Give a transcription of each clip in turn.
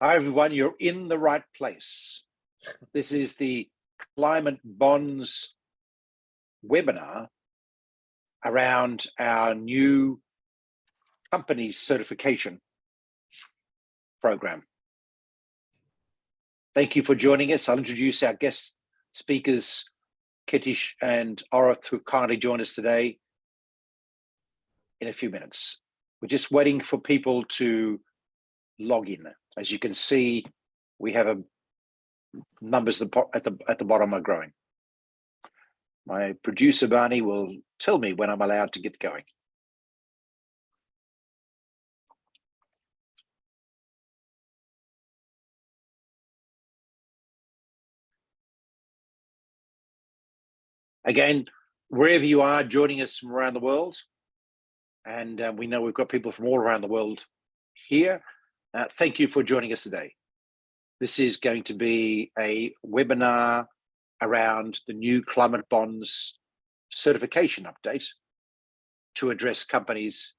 Hi, everyone. You're in the right place. This is the Climate Bonds webinar around our new company certification program. Thank you for joining us. I'll introduce our guest speakers, Ketish and Oroth, who kindly joined us today in a few minutes. We're just waiting for people to log in. As you can see, we have numbers at the bottom are growing. My producer, Barney, will tell me when I'm allowed to get going. Again, wherever you are joining us from around the world, and we know we've got people from all around the world here, thank you for joining us today. This is going to be a webinar around the new climate bonds certification update to address companies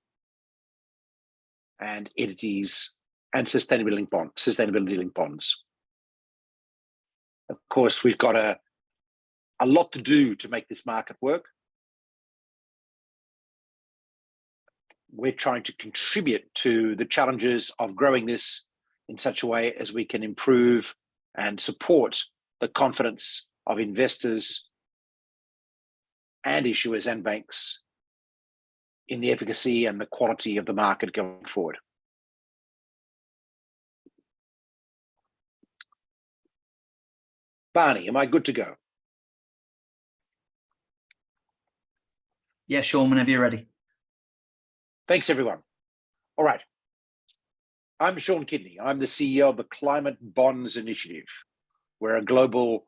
and entities and sustainability-linked bonds. Of course, we've got a lot to do to make this market work. We're trying to contribute to the challenges of growing this in such a way as we can improve and support the confidence of investors and issuers and banks in the efficacy and the quality of the market going forward. Barney, am I good to go? Yeah, Sean, whenever you're ready. Thanks, everyone. All right. I'm Sean Kidney. I'm the CEO of the Climate Bonds Initiative. We're a global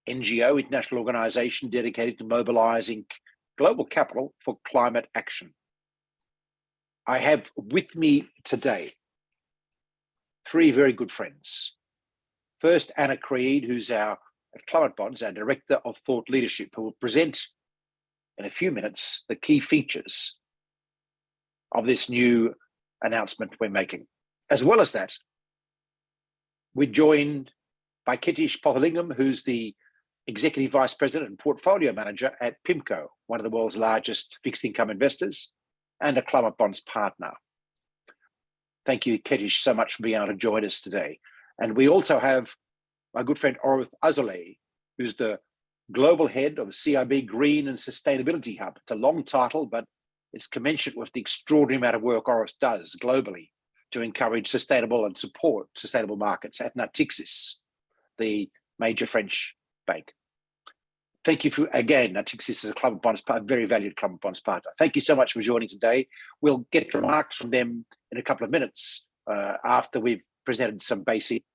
NGO, international organization dedicated to mobilizing global capital for climate action. I have with me today three very good friends. First, Anna Creed, who's our Climate Bonds, our Director of Thought Leadership, who will present in a few minutes the key features of this new announcement we're making. As well as that, we're joined by Ketish Pothalingam, who's the Executive Vice President and Portfolio Manager at PIMCO, one of the world's largest fixed income investors and a climate bonds partner. Thank you, Ketish, so much for being able to join us today. And we also have my good friend Oroth Azoleh, who's the Global Head of CIB Green and Sustainability Hub. It's a long title, but it's commensurate with the extraordinary amount of work Oroth does globally to encourage sustainable and support sustainable markets at Natixis, the major French bank. Thank you for, again, Natixis is a climate bonds partner, very valued climate bonds partner. Thank you so much for joining today. We'll get remarks from them in a couple of minutes after we've presented some basic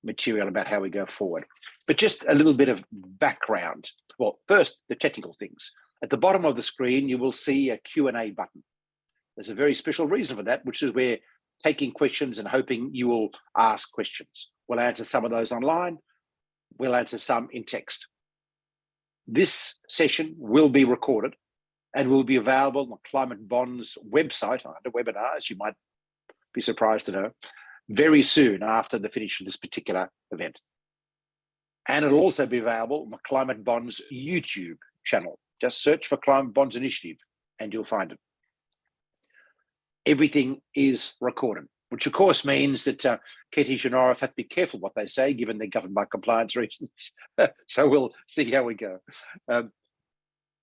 material about how we go forward. But just a little bit of background. Well, first, the technical things. At the bottom of the screen, you will see a Q&A button. There's a very special reason for that, which is we're taking questions and hoping you will ask questions. We'll answer some of those online. We'll answer some in text. This session will be recorded and will be available on the Climate Bonds website under webinars, you might be surprised to know, very soon after the finish of this particular event. And it'll also be available on the Climate Bonds YouTube channel. Just search for Climate Bonds Initiative and you'll find it. Everything is recorded, which of course means that Ketish and Oroth have to be careful what they say, given they're governed by compliance reasons. So we'll see how we go.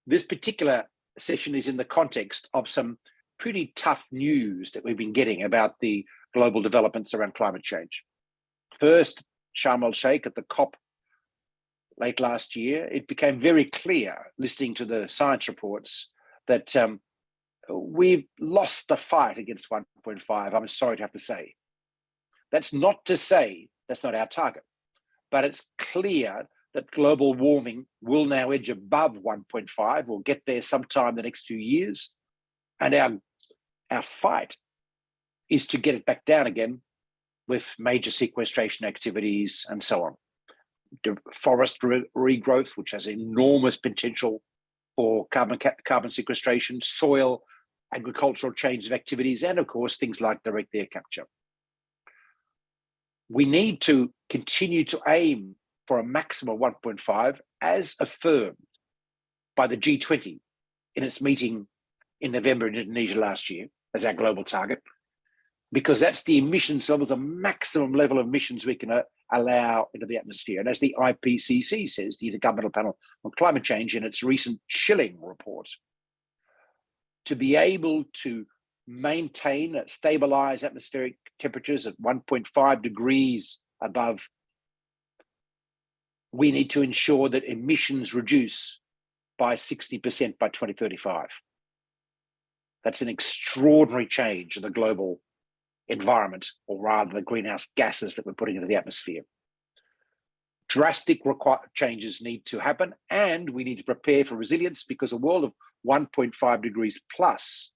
This particular session is in the context of some pretty tough news that we've been getting about the global developments around climate change. First, Sharm el-Sheikh at the COP late last year, it became very clear, listening to the science reports, that we've lost the fight against 1.5, I'm sorry to have to say. That's not to say that's not our target, but it's clear that global warming will now edge above 1.5. We'll get there sometime in the next few years. And our fight is to get it back down again with major sequestration activities and so on. Forest regrowth, which has enormous potential for carbon sequestration, soil, agricultural change of activities, and of course, things like direct air capture. we need to continue to aim for a maximum of 1.5 as affirmed by the G20 in its meeting in November in Indonesia last year as our global target, because that's the emissions level, the maximum level of emissions we can allow into the atmosphere. And as the IPCC says, the Intergovernmental Panel on Climate Change, in its recent chilling report, to be able to maintain, stabilize atmospheric temperatures at 1.5 degrees above, we need to ensure that emissions reduce by 60% by 2035. That's an extraordinary change in the global environment, or rather the greenhouse gases that we're putting into the atmosphere. Drastic changes need to happen, and we need to prepare for resilience, because a world of 1.5 degrees plus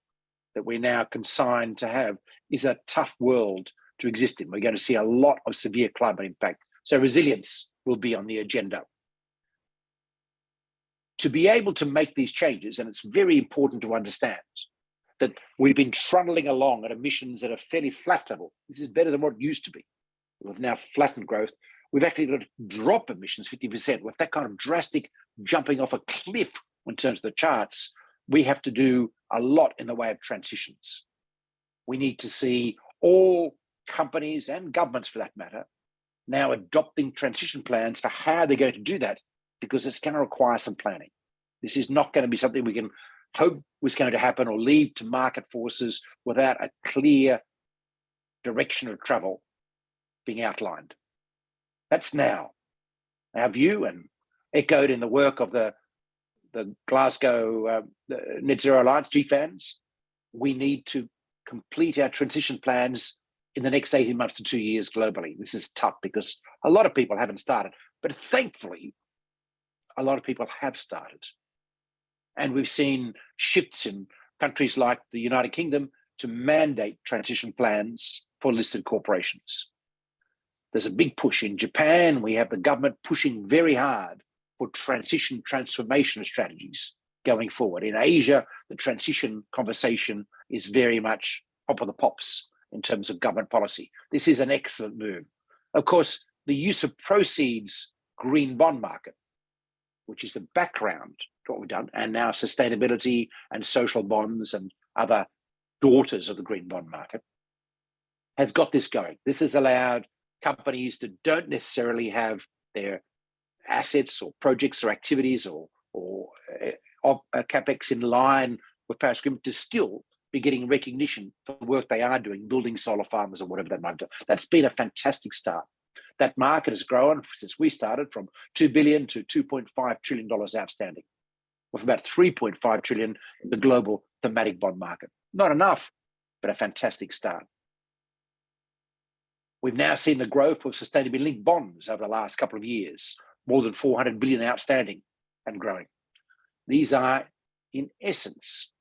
that we're now consigned to have is a tough world to exist in. We're going to see a lot of severe climate impact. So resilience will be on the agenda. To be able to make these changes, and it's very important to understand that we've been trundling along at emissions at a fairly flat level. This is better than what it used to be. We've now flattened growth. We've actually got to drop emissions 50%. With that kind of drastic jumping off a cliff in terms of the charts, we have to do a lot in the way of transitions. We need to see all companies and governments, for that matter, now adopting transition plans for how they're going to do that, because it's going to require some planning. This is not going to be something we can hope was going to happen or leave to market forces without a clear direction of travel being outlined. That's now our view, and echoed in the work of the Glasgow Net Zero Alliance, GFANZ. We need to complete our transition plans in the next 18 months to 2 years globally. This is tough because a lot of people haven't started, but thankfully, a lot of people have started. And we've seen shifts in countries like the United Kingdom to mandate transition plans for listed corporations. There's a big push in Japan. We have the government pushing very hard for transformation strategies going forward. In Asia, the transition conversation is very much top of the pops in terms of government policy. This is an excellent move. Of course, the use of proceeds green bond market, which is the background to what we've done, and now sustainability and social bonds and other daughters of the green bond market, has got this going. This has allowed companies that don't necessarily have their assets or projects or activities or capex in line with Paris Agreement to still be getting recognition for the work they are doing, building solar farms or whatever that might do. That's been a fantastic start. That market has grown since we started from $2 billion to $2.5 trillion outstanding, with about $3.5 trillion in the global thematic bond market. Not enough, but a fantastic start. We've now seen the growth of sustainability-linked bonds over the last couple of years, more than 400 billion outstanding and growing. These are, in essence,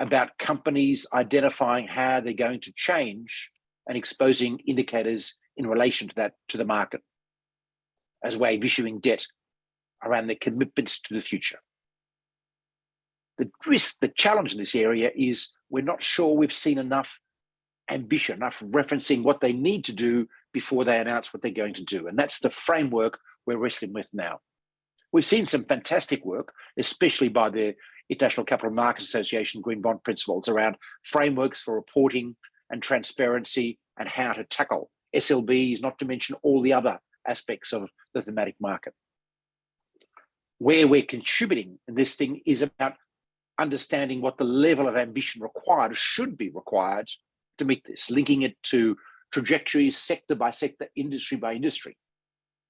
about companies identifying how they're going to change and exposing indicators in relation to that to the market as a way of issuing debt around their commitments to the future. The risk, the challenge in this area is we're not sure we've seen enough ambition, enough referencing what they need to do before they announce what they're going to do. And that's the framework we're wrestling with now. We've seen some fantastic work, especially by the International Capital Markets Association Green Bond Principles, around frameworks for reporting and transparency and how to tackle SLBs, not to mention all the other aspects of the thematic market. Where we're contributing in this thing is about understanding what the level of ambition required, should be required, to meet this, linking it to trajectories, sector by sector, industry by industry,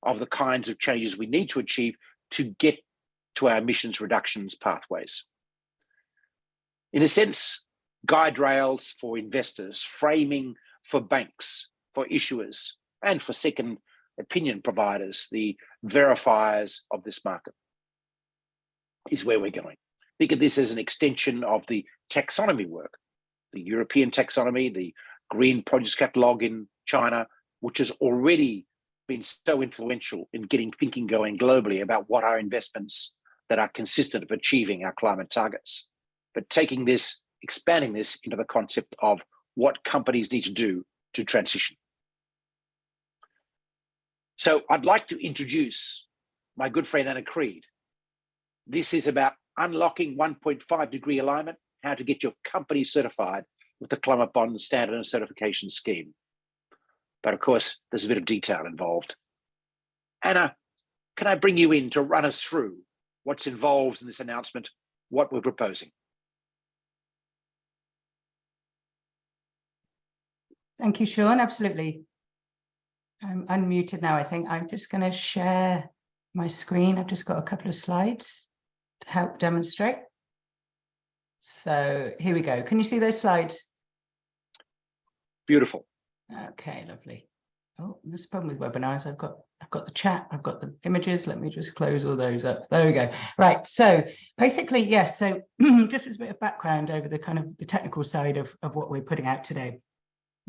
of the kinds of changes we need to achieve to get to our emissions reductions pathways. In a sense, guide rails for investors, framing for banks, for issuers, and for second opinion providers, the verifiers of this market, is where we're going. Think of this as an extension of the taxonomy work, the European taxonomy, the Green Produce Catalogue in China, which has already been so influential in getting thinking going globally about what are investments that are consistent of achieving our climate targets. But taking this, expanding this into the concept of what companies need to do to transition. So I'd like to introduce my good friend Anna Creed. This is about unlocking 1.5-degree alignment, how to get your company certified with the Climate Bond Standard and Certification Scheme. But of course, there's a bit of detail involved. Anna, can I bring you in to run us through what's involved in this announcement, what we're proposing? Thank you, Sean. Absolutely. I'm unmuted now, I think. I'm just going to share my screen. I've just got a couple of slides to help demonstrate. So here we go. Can you see those slides? Beautiful. Okay, lovely. Oh, there's a problem with webinars. I've got the chat, I've got the images. Let me just close all those up. There we go. Right. So basically, yes. So just as a bit of background over the kind of the technical side of what we're putting out today.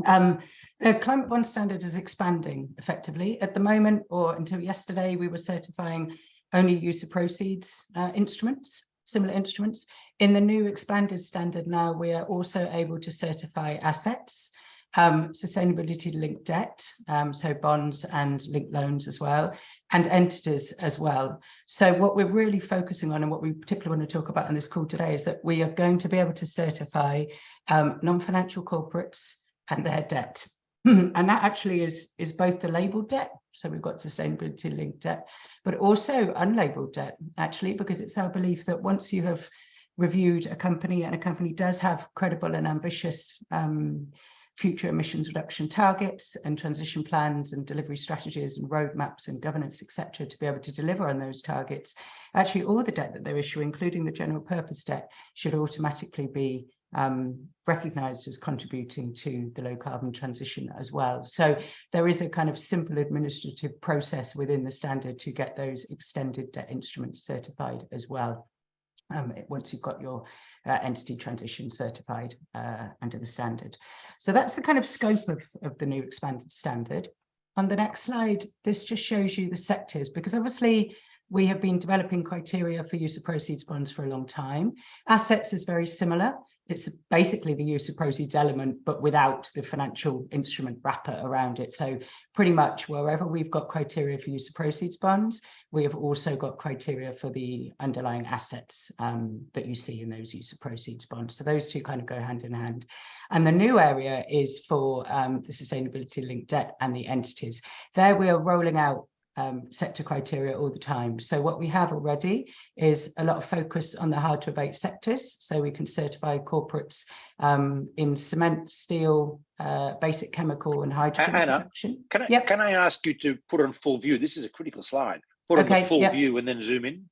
The Climate Bond Standard is expanding effectively. At the moment, or until yesterday, we were certifying only use of proceeds instruments, similar instruments. In the new expanded standard now, we are also able to certify assets, sustainability-linked debt, so bonds and linked loans as well, and entities as well. So what we're really focusing on, and what we particularly want to talk about in this call today, is that we are going to be able to certify non-financial corporates and their debt. And that actually is both the labelled debt, so we've got sustainability linked debt, but also unlabelled debt, actually, because it's our belief that once you have reviewed a company and a company does have credible and ambitious future emissions reduction targets and transition plans and delivery strategies and roadmaps and governance, etc., to be able to deliver on those targets, actually all the debt that they're issuing, including the general purpose debt, should automatically be recognised as contributing to the low carbon transition as well. So there is a kind of simple administrative process within the standard to get those extended debt instruments certified as well. Once you've got your entity transition certified under the standard. So that's the kind of scope of the new expanded standard. On the next slide, this just shows you the sectors, because obviously we have been developing criteria for use of proceeds bonds for a long time. Assets is very similar. It's basically the use of proceeds element, but without the financial instrument wrapper around it. So pretty much wherever we've got criteria for use of proceeds bonds, we have also got criteria for the underlying assets that you see in those use of proceeds bonds. So those two kind of go hand in hand. And the new area is for the sustainability linked debt and the entities. There we are rolling out sector criteria all the time. So what we have already is a lot of focus on the hard to abate sectors. So we can certify corporates in cement, steel, basic chemical and hydrogen production. Anna, can I ask you to put on full view? This is a critical slide. Put on the full view and then zoom in.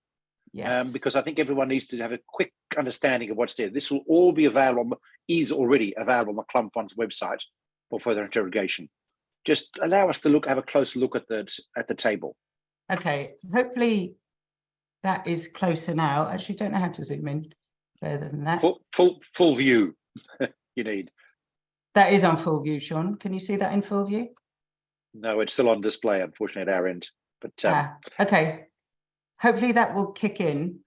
Yes. Because I think everyone needs to have a quick understanding of what's there. This will all be available, is already available on the Climate Bonds website for further interrogation. Just allow us to have a closer look at the table. Okay, hopefully that is closer now. Actually, don't know how to zoom in further than that. Full view you need. That is on full view, Sean. Can you see that in full view? No, it's still on display, unfortunately, at our end. But okay. Hopefully that will kick in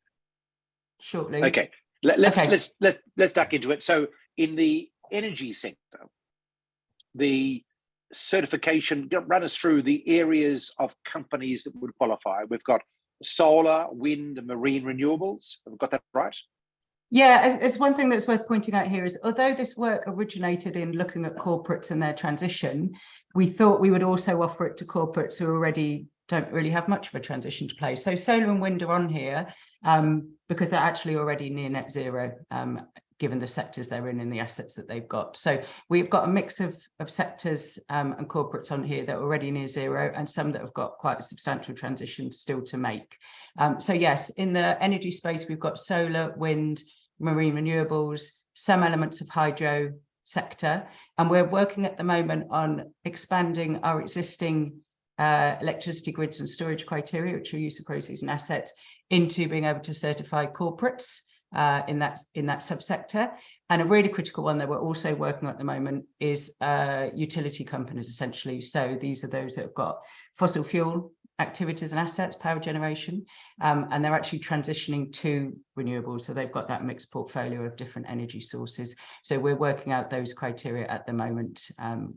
shortly. Okay, let's duck into it. So in the energy sector, the certification, run us through the areas of companies that would qualify. We've got solar, wind, and marine renewables. Have we got that right? Yeah, it's one thing that's worth pointing out here is, although this work originated in looking at corporates and their transition, we thought we would also offer it to corporates who already don't really have much of a transition to play. So solar and wind are on here because they're actually already near net zero, given the sectors they're in and the assets that they've got. So we've got a mix of sectors and corporates on here that are already near zero, and some that have got quite a substantial transition still to make. So yes, in the energy space, we've got solar, wind, marine renewables, some elements of hydro sector, and we're working at the moment on expanding our existing electricity grids and storage criteria, which are use of proceeds and assets, into being able to certify corporates in that subsector. And a really critical one that we're also working on at the moment is utility companies, essentially. So these are those that have got fossil fuel activities and assets, power generation, and they're actually transitioning to renewables. So they've got that mixed portfolio of different energy sources. So we're working out those criteria at the moment.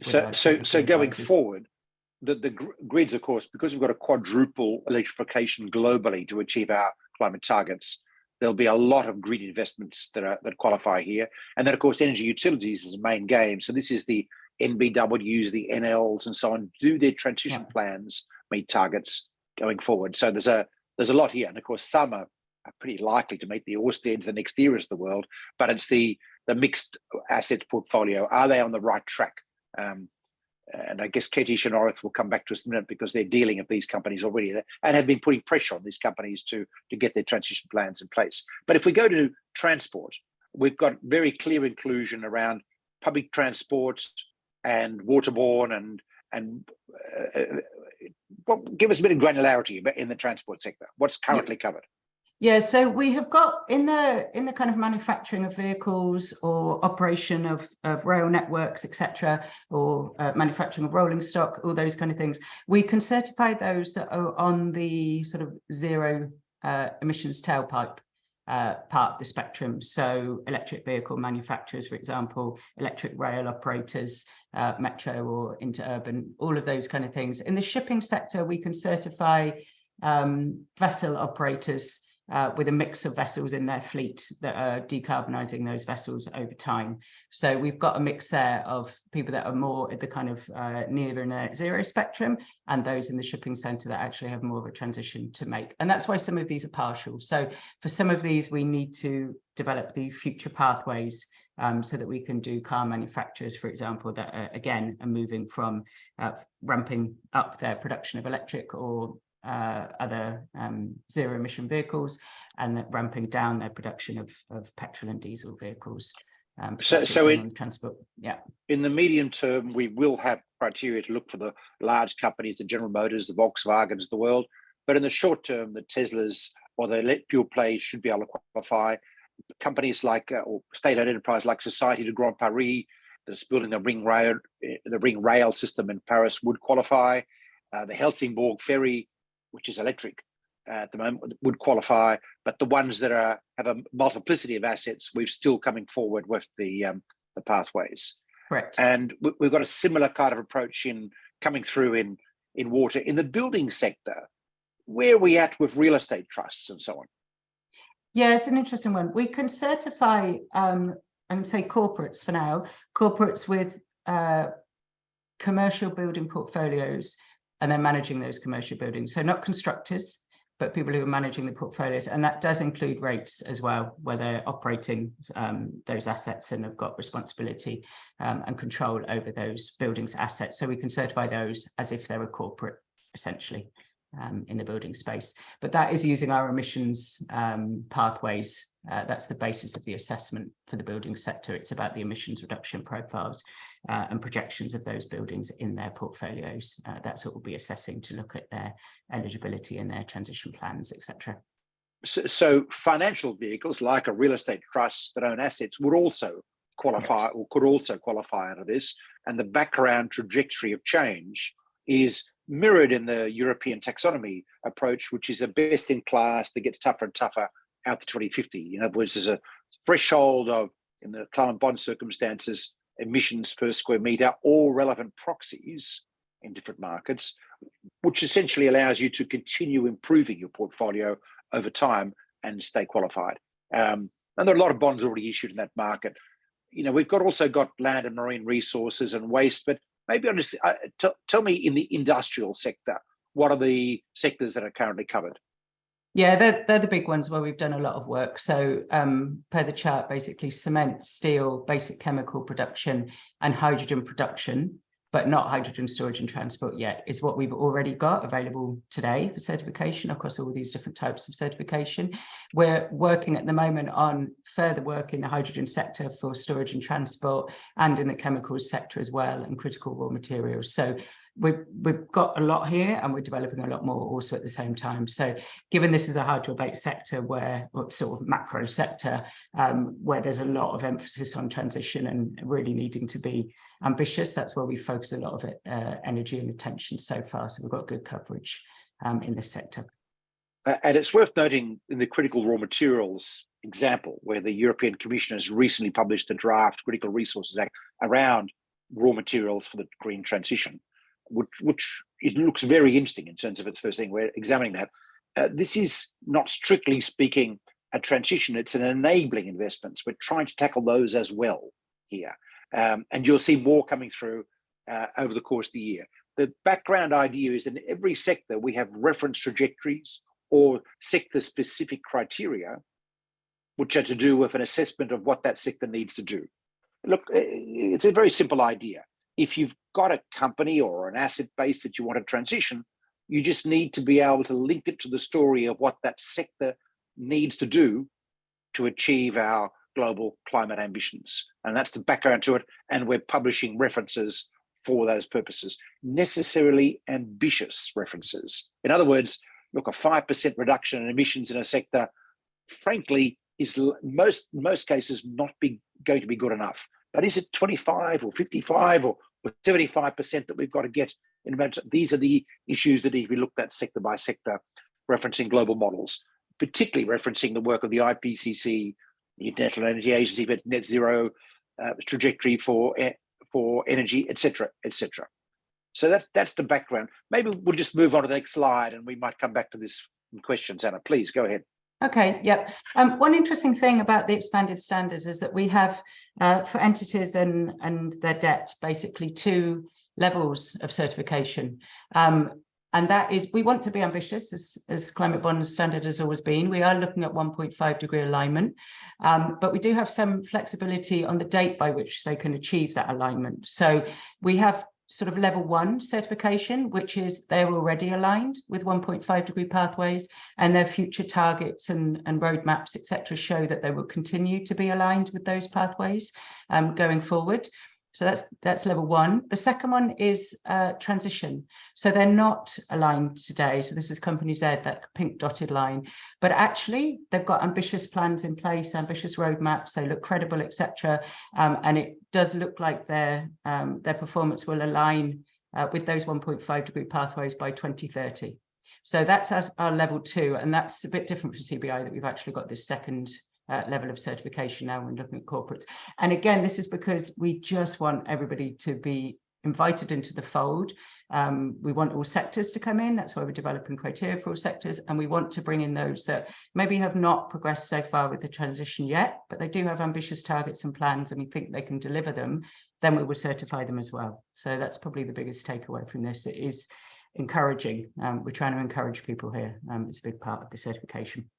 So going forward, grids, of course, because we've got a quadruple electrification globally to achieve our climate targets, there'll be a lot of grid investments that qualify here. And then, of course, energy utilities is the main game. So this is the NBWs, the NLs, and so on, do their transition plans meet targets going forward. So there's a lot here. And of course, some are pretty likely to meet the Ørsteds, the next eras of the world, but it's the mixed assets portfolio. Are they on the right track? And I guess Ketish and Orith will come back to us in a minute because they're dealing with these companies already and have been putting pressure on these companies to get their transition plans in place. But if we go to transport, we've got very clear inclusion around public transport and waterborne and give us a bit of granularity in the transport sector. What's currently covered? Yeah, so we have got in the kind of manufacturing of vehicles or operation of rail networks, etc., or manufacturing of rolling stock, all those kind of things. We can certify those that are on the sort of zero emissions tailpipe part of the spectrum. So electric vehicle manufacturers, for example, electric rail operators, metro or interurban, all of those kind of things. In the shipping sector, we can certify vessel operators with a mix of vessels in their fleet that are decarbonising those vessels over time. So we've got a mix there of people that are more at the kind of near the net zero spectrum, and those in the shipping centre that actually have more of a transition to make. And that's why some of these are partial. So for some of these, we need to develop the future pathways so that we can do car manufacturers, for example, that are, again, are moving from ramping up their production of electric or other zero emission vehicles, and ramping down their production of petrol and diesel vehicles. So in transport, yeah. In the medium term, we will have criteria to look for the large companies, the General Motors, the Volkswagens of the world. But in the short term, the Teslas or the pure plays should be able to qualify. Companies like or state-owned enterprise like Société de Grand Paris, that's building the ring rail system in Paris, would qualify. The Helsingborg ferry, which is electric at the moment, would qualify, but the ones that have a multiplicity of assets, we're still coming forward with the pathways. Correct. And we've got a similar kind of approach coming through in water. In the building sector, where are we at with real estate trusts and so on? Yeah, it's an interesting one. We can certify, and say corporates for now, corporates with commercial building portfolios, and then managing those commercial buildings. So not constructors, but people who are managing the portfolios. And that does include rates as well, where they're operating those assets and have got responsibility and control over those buildings' assets. So we can certify those as if they're a corporate, essentially, in the building space. But that is using our emissions pathways. That's the basis of the assessment for the building sector. It's about the emissions reduction profiles and projections of those buildings in their portfolios. That's what we'll be assessing to look at their eligibility and their transition plans, etc. So financial vehicles like a real estate trust that own assets would also qualify, or could also qualify under this. And the background trajectory of change is mirrored in the European taxonomy approach, which is a best in class that gets tougher and tougher out to 2050. In other words, there's a threshold of, in the climate bond circumstances, emissions per square metre, all relevant proxies in different markets, which essentially allows you to continue improving your portfolio over time and stay qualified. And there are a lot of bonds already issued in that market. You know, we've also got land and marine resources and waste, but maybe tell me, in the industrial sector, what are the sectors that are currently covered? Yeah, they're the big ones where we've done a lot of work. So per the chart, basically cement, steel, basic chemical production and hydrogen production, but not hydrogen storage and transport yet, is what we've already got available today for certification across all these different types of certification. We're working at the moment on further work in the hydrogen sector for storage and transport, and in the chemicals sector as well, and critical raw materials. So we've got a lot here, and we're developing a lot more also at the same time. So given this is a hard to abate sector, or sort of macro sector, where there's a lot of emphasis on transition and really needing to be ambitious, that's where we focus a lot of energy and attention so far. So we've got good coverage in this sector. And it's worth noting, in the critical raw materials example, where the European Commission has recently published a draft Critical Resources Act around raw materials for the green transition, which it looks very interesting in terms of its first thing. We're examining that. This is not strictly speaking a transition, it's an enabling investments. We're trying to tackle those as well here. And you'll see more coming through over the course of the year. The background idea is that in every sector, we have reference trajectories or sector-specific criteria, which are to do with an assessment of what that sector needs to do. Look, it's a very simple idea. If you've got a company or an asset base that you want to transition, you just need to be able to link it to the story of what that sector needs to do to achieve our global climate ambitions. And that's the background to it. And we're publishing references for those purposes, necessarily ambitious references. In other words, look, a 5% reduction in emissions in a sector, frankly, is most cases not going to be good enough. But is it 25 or 55 or 75% that we've got to get in? These are the issues that need to be looked at sector by sector, referencing global models, particularly referencing the work of the IPCC, the International Energy Agency, but net zero trajectory for energy, etc., etc. So that's the background. Maybe we'll just move on to the next slide, and we might come back to this in questions. Anna, please go ahead. Okay, yep. One interesting thing about the expanded standards is that we have, for entities and their debt, basically 2 levels of certification. And that is, we want to be ambitious, as Climate Bond Standard has always been. We are looking at 1.5-degree alignment, but we do have some flexibility on the date by which they can achieve that alignment. So we have sort of level 1 certification, which is they're already aligned with 1.5-degree pathways, and their future targets and roadmaps, etc., show that they will continue to be aligned with those pathways going forward. So that's level 1. The second one is transition. So they're not aligned today. So this is Company Z, that pink dotted line. But actually, they've got ambitious plans in place, ambitious roadmaps. They look credible, etc. And it does look like their performance will align with those 1.5-degree pathways by 2030. So that's our level 2, and that's a bit different for CBI, that we've actually got this second level of certification now when looking at corporates. And again, this is because we just want everybody to be invited into the fold. We want all sectors to come in. That's why we're developing criteria for all sectors. And we want to bring in those that maybe have not progressed so far with the transition yet, but they do have ambitious targets and plans, and we think they can deliver them. Then we will certify them as well. So that's probably the biggest takeaway from this. It is encouraging. We're trying to encourage people here. It's a big part of the certification.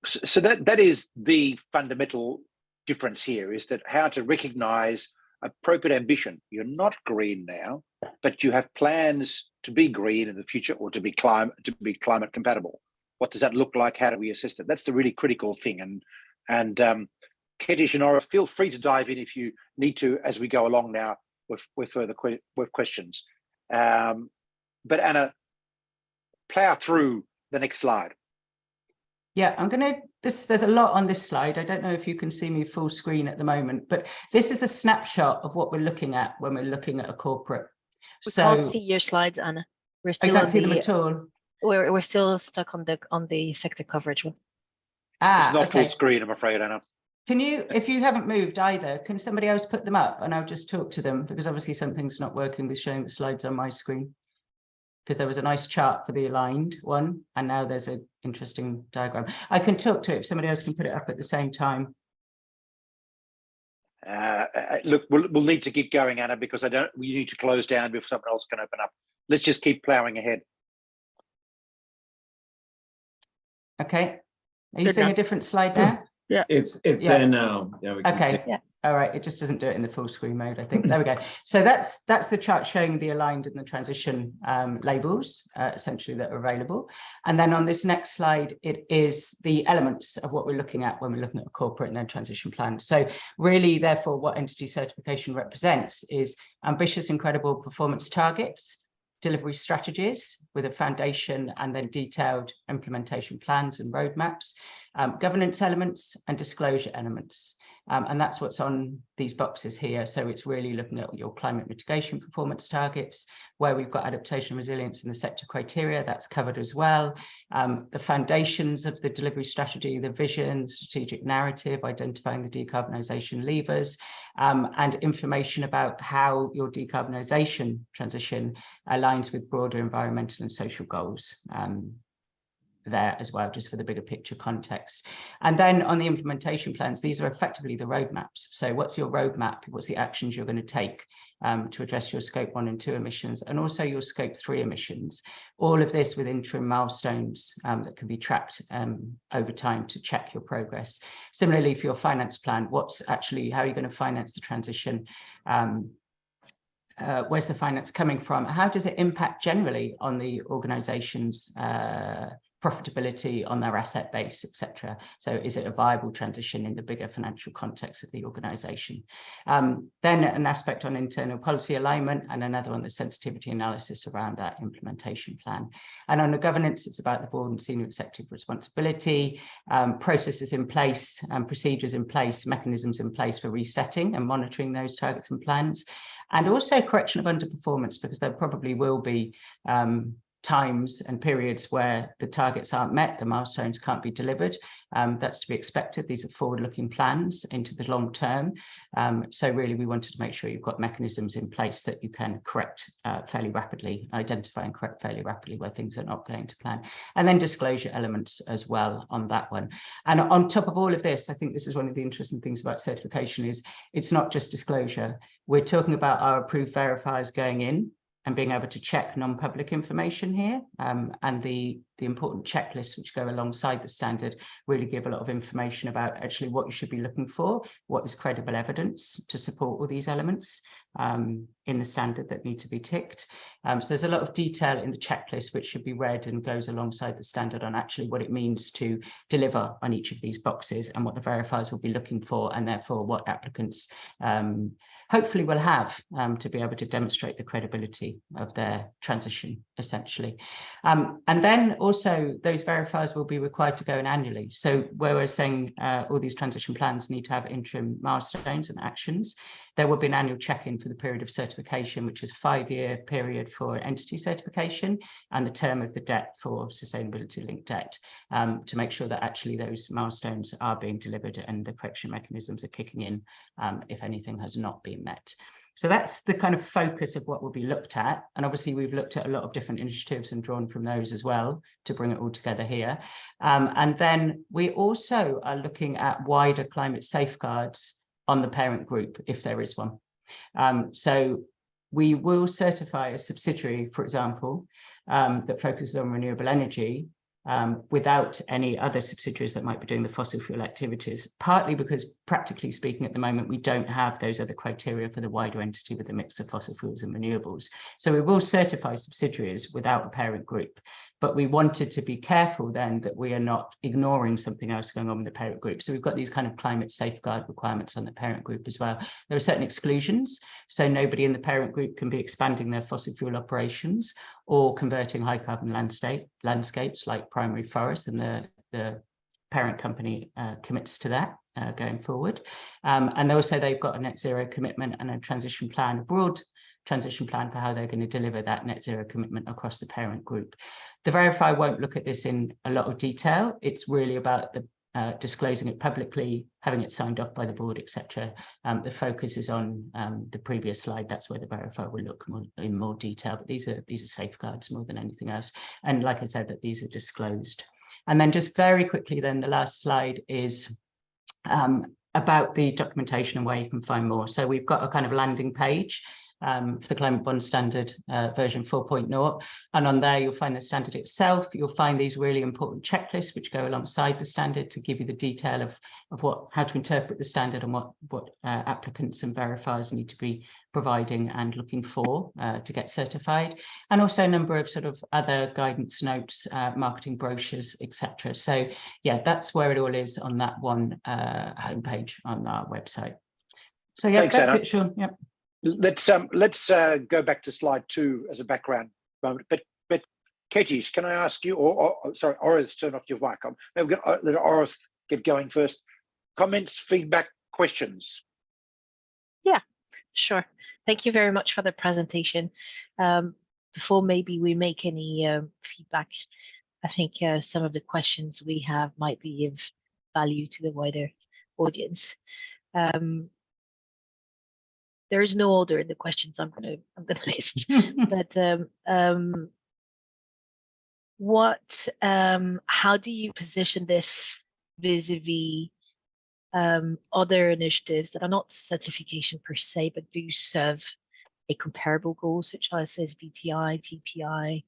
So that is the fundamental difference here, is that how to recognize appropriate ambition. You're not green now, but you have plans to be green in the future, or to be climate compatible. What does that look like? How do we assess it? That's the really critical thing. And Ketish and Nora, feel free to dive in if you need to as we go along now with further questions. But Anna, plow through the next slide. Yeah, there's a lot on this slide. I don't know if you can see me full screen at the moment, but this is a snapshot of what we're looking at when we're looking at a corporate. We can't see your slides, Anna. We're still I can't see them at all. We're still stuck on the sector coverage one. It's not full screen, I'm afraid, Anna. Can you, if you haven't moved either, can somebody else put them up and I'll just talk to them, because obviously something's not working with showing the slides on my screen. Because there was a nice chart for the aligned one, and now there's an interesting diagram. I can talk to it if somebody else can put it up at the same time. Look, we'll need to keep going, Anna, because we need to close down before someone else can open up. Let's just keep ploughing ahead. Okay. Are you seeing a different slide now? Yeah, it's there now. Yeah, we can see. Yeah. All right, it just doesn't do it in the full screen mode, I think. There we go. So that's the chart showing the aligned and the transition labels, essentially, that are available. And then on this next slide, it is the elements of what we're looking at when we're looking at a corporate and then transition plan. So really, therefore, what entity certification represents is ambitious and credible performance targets, delivery strategies with a foundation, and then detailed implementation plans and roadmaps, governance elements and disclosure elements. And that's what's on these boxes here. So it's really looking at your climate mitigation performance targets, where we've got adaptation, resilience, and the sector criteria. That's covered as well. The foundations of the delivery strategy, the vision, strategic narrative, identifying the decarbonisation levers, and information about how your decarbonisation transition aligns with broader environmental and social goals. There as well, just for the bigger picture context. And then on the implementation plans, these are effectively the roadmaps. So what's your roadmap? What's the actions you're going to take to address your scope 1 and 2 emissions, and also your scope 3 emissions? All of this with interim milestones that can be tracked over time to check your progress. Similarly, for your finance plan, what's actually, how are you going to finance the transition? Where's the finance coming from? How does it impact generally on the organisation's profitability, on their asset base, etc.? So is it a viable transition in the bigger financial context of the organisation? Then an aspect on internal policy alignment, and another on the sensitivity analysis around that implementation plan. And on the governance, it's about the board and senior executive responsibility, processes in place, procedures in place, mechanisms in place for resetting and monitoring those targets and plans, and also correction of underperformance, because there probably will be times and periods where the targets aren't met, the milestones can't be delivered. That's to be expected. These are forward-looking plans into the long term. So really, we wanted to make sure you've got mechanisms in place that you can correct fairly rapidly, identify and correct fairly rapidly where things are not going to plan. And then disclosure elements as well on that one. And on top of all of this, I think this is one of the interesting things about certification is it's not just disclosure. We're talking about our approved verifiers going in and being able to check non-public information here, and the important checklists which go alongside the standard really give a lot of information about actually what you should be looking for, what is credible evidence to support all these elements in the standard that need to be ticked. So there's a lot of detail in the checklist which should be read and goes alongside the standard on actually what it means to deliver on each of these boxes and what the verifiers will be looking for, and therefore what applicants hopefully will have to be able to demonstrate the credibility of their transition, essentially. And then also those verifiers will be required to go in annually. So where we're saying all these transition plans need to have interim milestones and actions, there will be an annual check-in for the period of certification, which is a 5-year period for entity certification and the term of the debt for sustainability-linked debt, to make sure that actually those milestones are being delivered and the correction mechanisms are kicking in if anything has not been met. So that's the kind of focus of what will be looked at. And obviously we've looked at a lot of different initiatives and drawn from those as well to bring it all together here. And then we also are looking at wider climate safeguards on the parent group, if there is one. So we will certify a subsidiary, for example, that focuses on renewable energy without any other subsidiaries that might be doing the fossil fuel activities, partly because practically speaking at the moment we don't have those other criteria for the wider entity with a mix of fossil fuels and renewables. So we will certify subsidiaries without a parent group, but we wanted to be careful then that we are not ignoring something else going on with the parent group. So we've got these kind of climate safeguard requirements on the parent group as well. There are certain exclusions, so nobody in the parent group can be expanding their fossil fuel operations or converting high carbon landscapes like primary forests, and the parent company commits to that going forward. And also they've got a net zero commitment and a transition plan, a broad transition plan for how they're going to deliver that net zero commitment across the parent group. The verifier won't look at this in a lot of detail. It's really about the disclosing it publicly, having it signed off by the board, etc. The focus is on the previous slide. That's where the verifier will look in more detail. But these are safeguards more than anything else. And like I said, that these are disclosed. And then just very quickly, then the last slide is about the documentation and where you can find more. So we've got a kind of landing page for the Climate Bond Standard version 4.0. And on there, you'll find the standard itself. You'll find these really important checklists which go alongside the standard to give you the detail of how to interpret the standard and what applicants and verifiers need to be providing and looking for to get certified. And also a number of sort of other guidance notes, marketing brochures, etc. So yeah, that's where it all is on that one homepage on our website. So yeah, thanks, that's Anna. it, Sean. Yep. Let's go back to slide 2 as a background moment. But Katie, can I ask you, or sorry, Orith, turn off your mic. Maybe we're going to let Orith get going first. Comments, feedback, questions? Sure. Thank you very much for the presentation. Before maybe we make any feedback, I think some of the questions we have might be of value to the wider audience. There is no order in the questions I'm gonna list, but how do you position this vis-a-vis other initiatives that are not certification per se, but do serve a comparable goal, such as SBTI, TPI,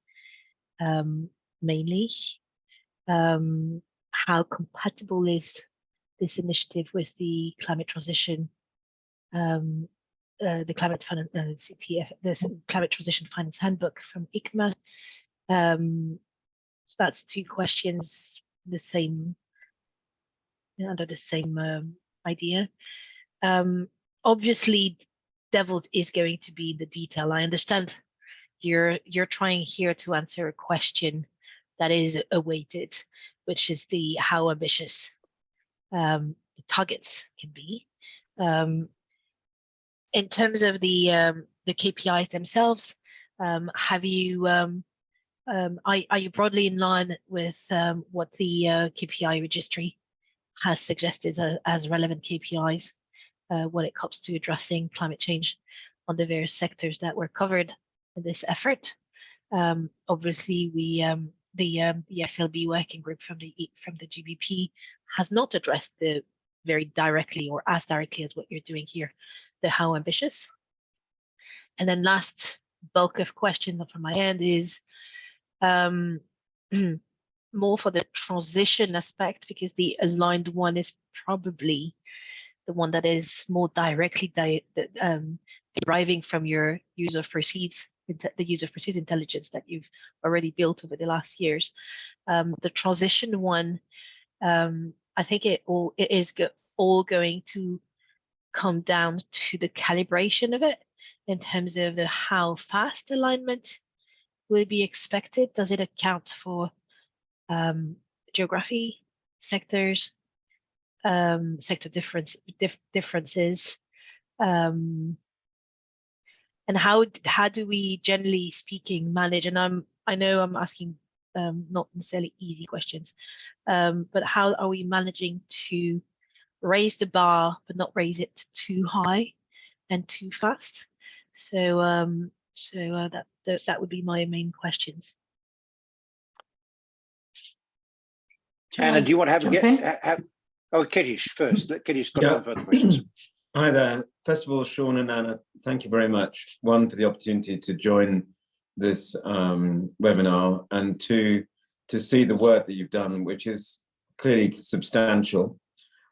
mainly? How compatible is this initiative with the climate transition, the climate CTF, the climate transition finance handbook from ICMA? So that's two questions, the same, under the same idea. Obviously, devil is going to be the detail. I understand you're trying here to answer a question that is awaited, which is the how ambitious the targets can be. In terms of the KPIs themselves, have you are you broadly in line with what the KPI registry has suggested as relevant KPIs when it comes to addressing climate change on the various sectors that were covered in this effort? Obviously, the SLB working group from the GBP has not addressed the very directly or as directly as what you're doing here, the how ambitious. And then last bulk of questions from my end is more for the transition aspect, because the aligned one is probably the one that is more directly deriving from your use of proceeds, the use of proceeds intelligence that you've already built over the last years. The transition one, I think it is all going to come down to the calibration of it in terms of the how fast alignment will be expected. Does it account for geography, sectors, sector differences, and how do we, generally speaking, manage? And I know I'm asking not necessarily easy questions, but how are we managing to raise the bar but not raise it too high and too fast? So that would be my main questions. Anna, do you want to have Ketish first? Let Ketish got some further questions. Hi there. First of all, Sean and Anna, thank you very much. One, for the opportunity to join this webinar, and two, to see the work that you've done, which is clearly substantial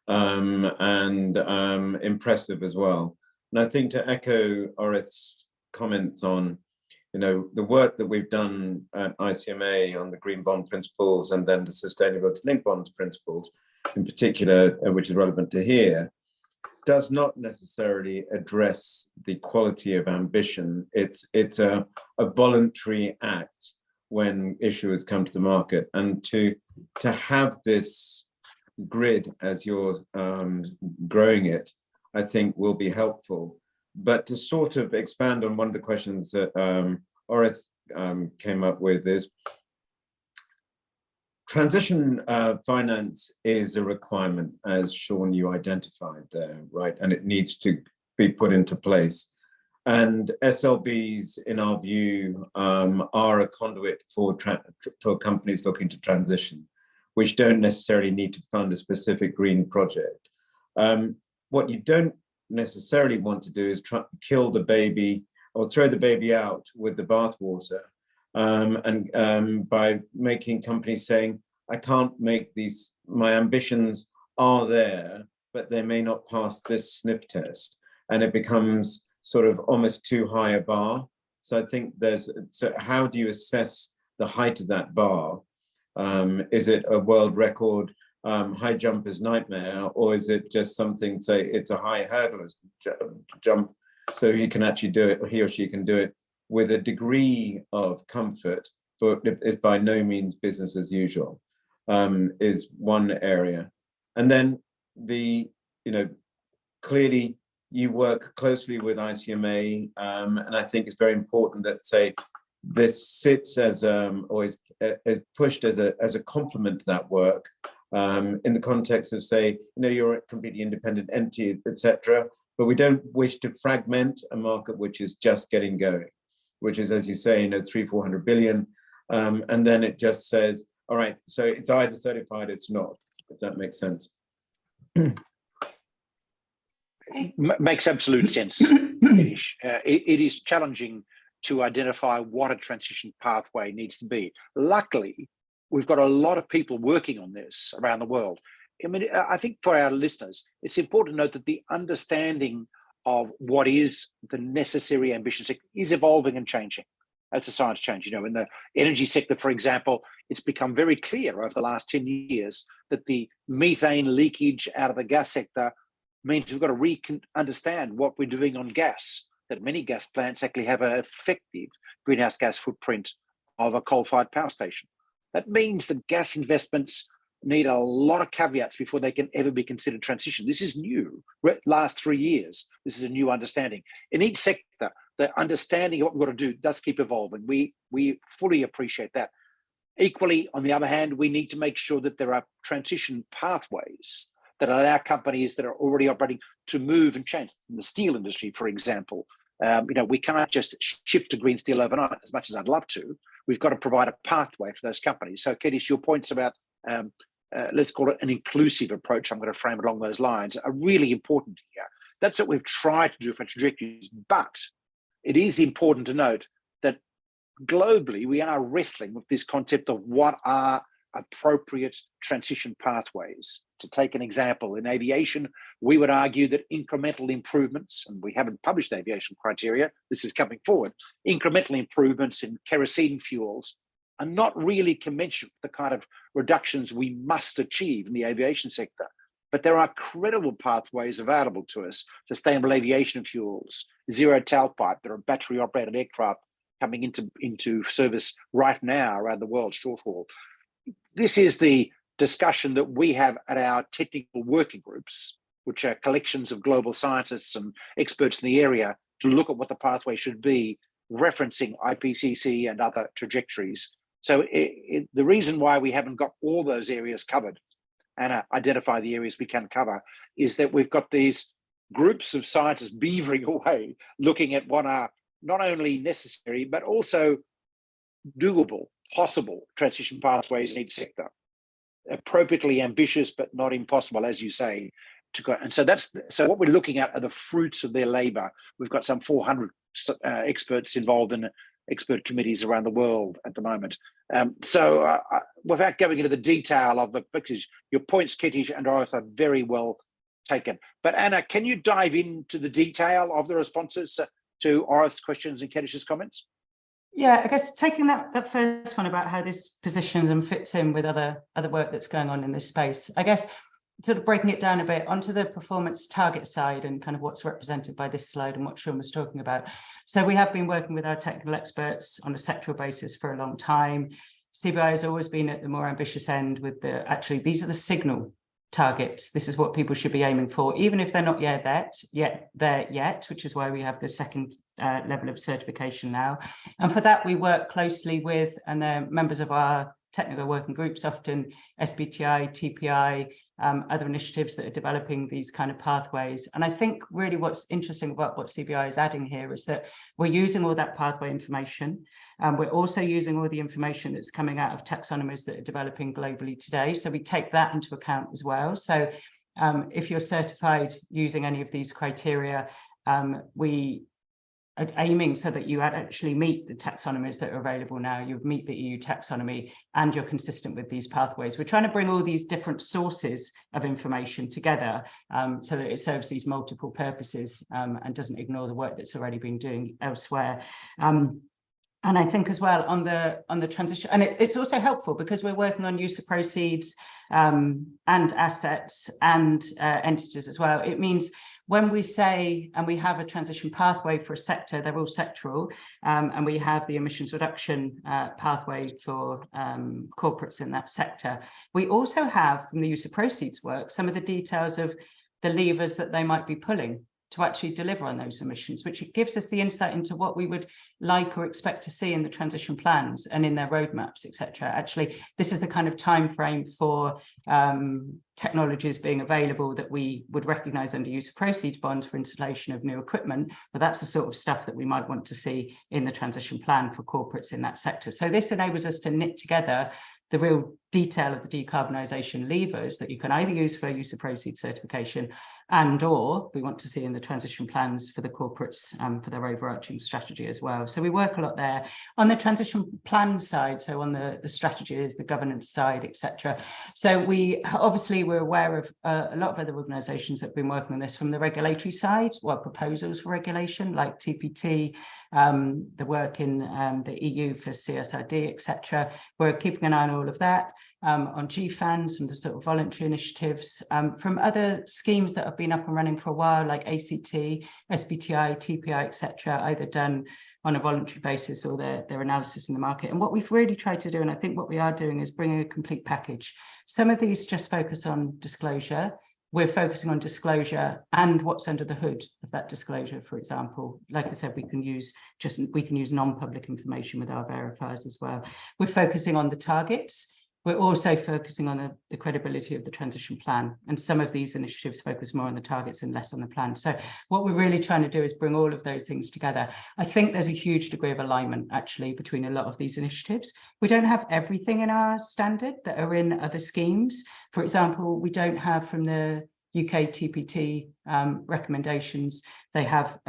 and impressive as well. And I think to echo Orith's comments on, the work that we've done at ICMA on the green bond principles and then the sustainability linked bonds principles in particular, which is relevant to here, does not necessarily address the quality of ambition. It's a voluntary act when issuers come to the market, and to have this grid as you're growing it, I think will be helpful. But to sort of expand on one of the questions that Orith came up with is, transition finance is a requirement, as Sean, you identified there, right? And it needs to be put into place. And SLBs, in our view, are a conduit for companies looking to transition, which don't necessarily need to fund a specific green project. What you don't necessarily want to do is try to kill the baby or throw the baby out with the bathwater, and by making companies saying, I can't make these, my ambitions are there, but they may not pass this sniff test. And it becomes sort of almost too high a bar. So I think so how do you assess the height of that bar? Is it a world record high jumper's nightmare, or is it just something, say it's a high hurdler's jump, so he can actually do it, or he or she can do it with a degree of comfort, but it's by no means business as usual, is one area. And then the, clearly you work closely with ICMA, and I think it's very important that, say, this sits as or is pushed as a complement to that work, in the context of, say, you're a completely independent entity, etc. But we don't wish to fragment a market which is just getting going, which is, as you say, 300-400 billion, and then it just says, all right, so it's either certified, it's not. If that makes sense. Makes absolute sense, Kiddish. It is challenging to identify what a transition pathway needs to be. Luckily, we've got a lot of people working on this around the world. I mean, I think for our listeners, it's important to note that the understanding of what is the necessary ambition sector is evolving and changing as the science changes. In the energy sector, for example, it's become very clear over the last 10 years that the methane leakage out of the gas sector means we've got to understand what we're doing on gas, that many gas plants actually have an effective greenhouse gas footprint of a coal-fired power station. That means that gas investments need a lot of caveats before they can ever be considered transition. This is new. Last 3 years, this is a new understanding. In each sector, the understanding of what we've got to do does keep evolving. We fully appreciate that. Equally, on the other hand, we need to make sure that there are transition pathways that allow companies that are already operating to move and change. In the steel industry, for example, we can't just shift to green steel overnight, as much as I'd love to. We've got to provide a pathway for those companies. So, Kedish, your points about, let's call it an inclusive approach, I'm going to frame it along those lines, are really important here. That's what we've tried to do for trajectories, but it is important to note that globally, we are wrestling with this concept of what are appropriate transition pathways. To take an example, in aviation, we would argue that incremental improvements, and we haven't published aviation criteria, this is coming forward, incremental improvements in kerosene fuels are not really commensurate with the kind of reductions we must achieve in the aviation sector. But there are credible pathways available to us: sustainable aviation fuels, zero tailpipe. There are battery-operated aircraft coming into service right now around the world, short haul. This is the discussion that we have at our technical working groups, which are collections of global scientists and experts in the area, to look at what the pathway should be, referencing IPCC and other trajectories. So the reason why we haven't got all those areas covered and identify the areas we can cover is that we've got these groups of scientists beavering away, looking at what are not only necessary, but also doable, possible transition pathways in each sector. Appropriately ambitious, but not impossible, as you say, to go. And so so what we're looking at are the fruits of their labor. We've got some 400 experts involved in expert committees around the world at the moment. Without going into the detail of the pictures, your points, Kitish and Orith, are very well taken. But Anna, can you dive into the detail of the responses to Orith's questions and Kitish's comments? Yeah, I guess taking that first one about how this positions and fits in with other work that's going on in this space, I guess sort of breaking it down a bit onto the performance target side and kind of what's represented by this slide and what Sean was talking about. So we have been working with our technical experts on a sectoral basis for a long time. CBI has always been at the more ambitious end with these are the signal targets. This is what people should be aiming for, even if they're not there yet, which is why we have the second level of certification now. And for that, we work closely with members of our technical working groups, often SBTI, TPI, other initiatives that are developing these kind of pathways. And I think really what's interesting about what CBI is adding here is that we're using all that pathway information. We're also using all the information that's coming out of taxonomies that are developing globally today. So we take that into account as well. So if you're certified using any of these criteria, we are aiming so that you actually meet the taxonomies that are available now, you meet the EU taxonomy, and you're consistent with these pathways. We're trying to bring all these different sources of information together so that it serves these multiple purposes and doesn't ignore the work that's already been doing elsewhere. And I think as well on the transition, and it's also helpful because we're working on use of proceeds and assets and entities as well. It means when we say, and we have a transition pathway for a sector, they're all sectoral, and we have the emissions reduction pathway for corporates in that sector. We also have, from the use of proceeds work, some of the details of the levers that they might be pulling to actually deliver on those emissions, which gives us the insight into what we would like or expect to see in the transition plans and in their roadmaps, etc. Actually, this is the kind of time frame for technologies being available that we would recognise under use of proceeds bonds for installation of new equipment, but that's the sort of stuff that we might want to see in the transition plan for corporates in that sector. So this enables us to knit together the real detail of the decarbonisation levers that you can either use for use of proceeds certification or we want to see in the transition plans for the corporates for their overarching strategy as well. So we work a lot there. On the transition plan side, so on the strategies, the governance side, etc. So we're aware of a lot of other organisations that have been working on this from the regulatory side, proposals for regulation like TPT, the work in the EU for CSRD, etc. We're keeping an eye on all of that. On GFANs and the sort of voluntary initiatives from other schemes that have been up and running for a while, like ACT, SBTI, TPI, etc., either done on a voluntary basis or their analysis in the market. And what we've really tried to do, and I think what we are doing, is bringing a complete package. Some of these just focus on disclosure. We're focusing on disclosure and what's under the hood of that disclosure. For example, like I said, we can use non-public information with our verifiers as well. We're focusing on the targets. We're also focusing on the credibility of the transition plan, and some of these initiatives focus more on the targets and less on the plan. So what we're really trying to do is bring all of those things together. I think there's a huge degree of alignment actually between a lot of these initiatives. We don't have everything in our standard that are in other schemes. For example, we don't have from the UK TPT recommendations, they have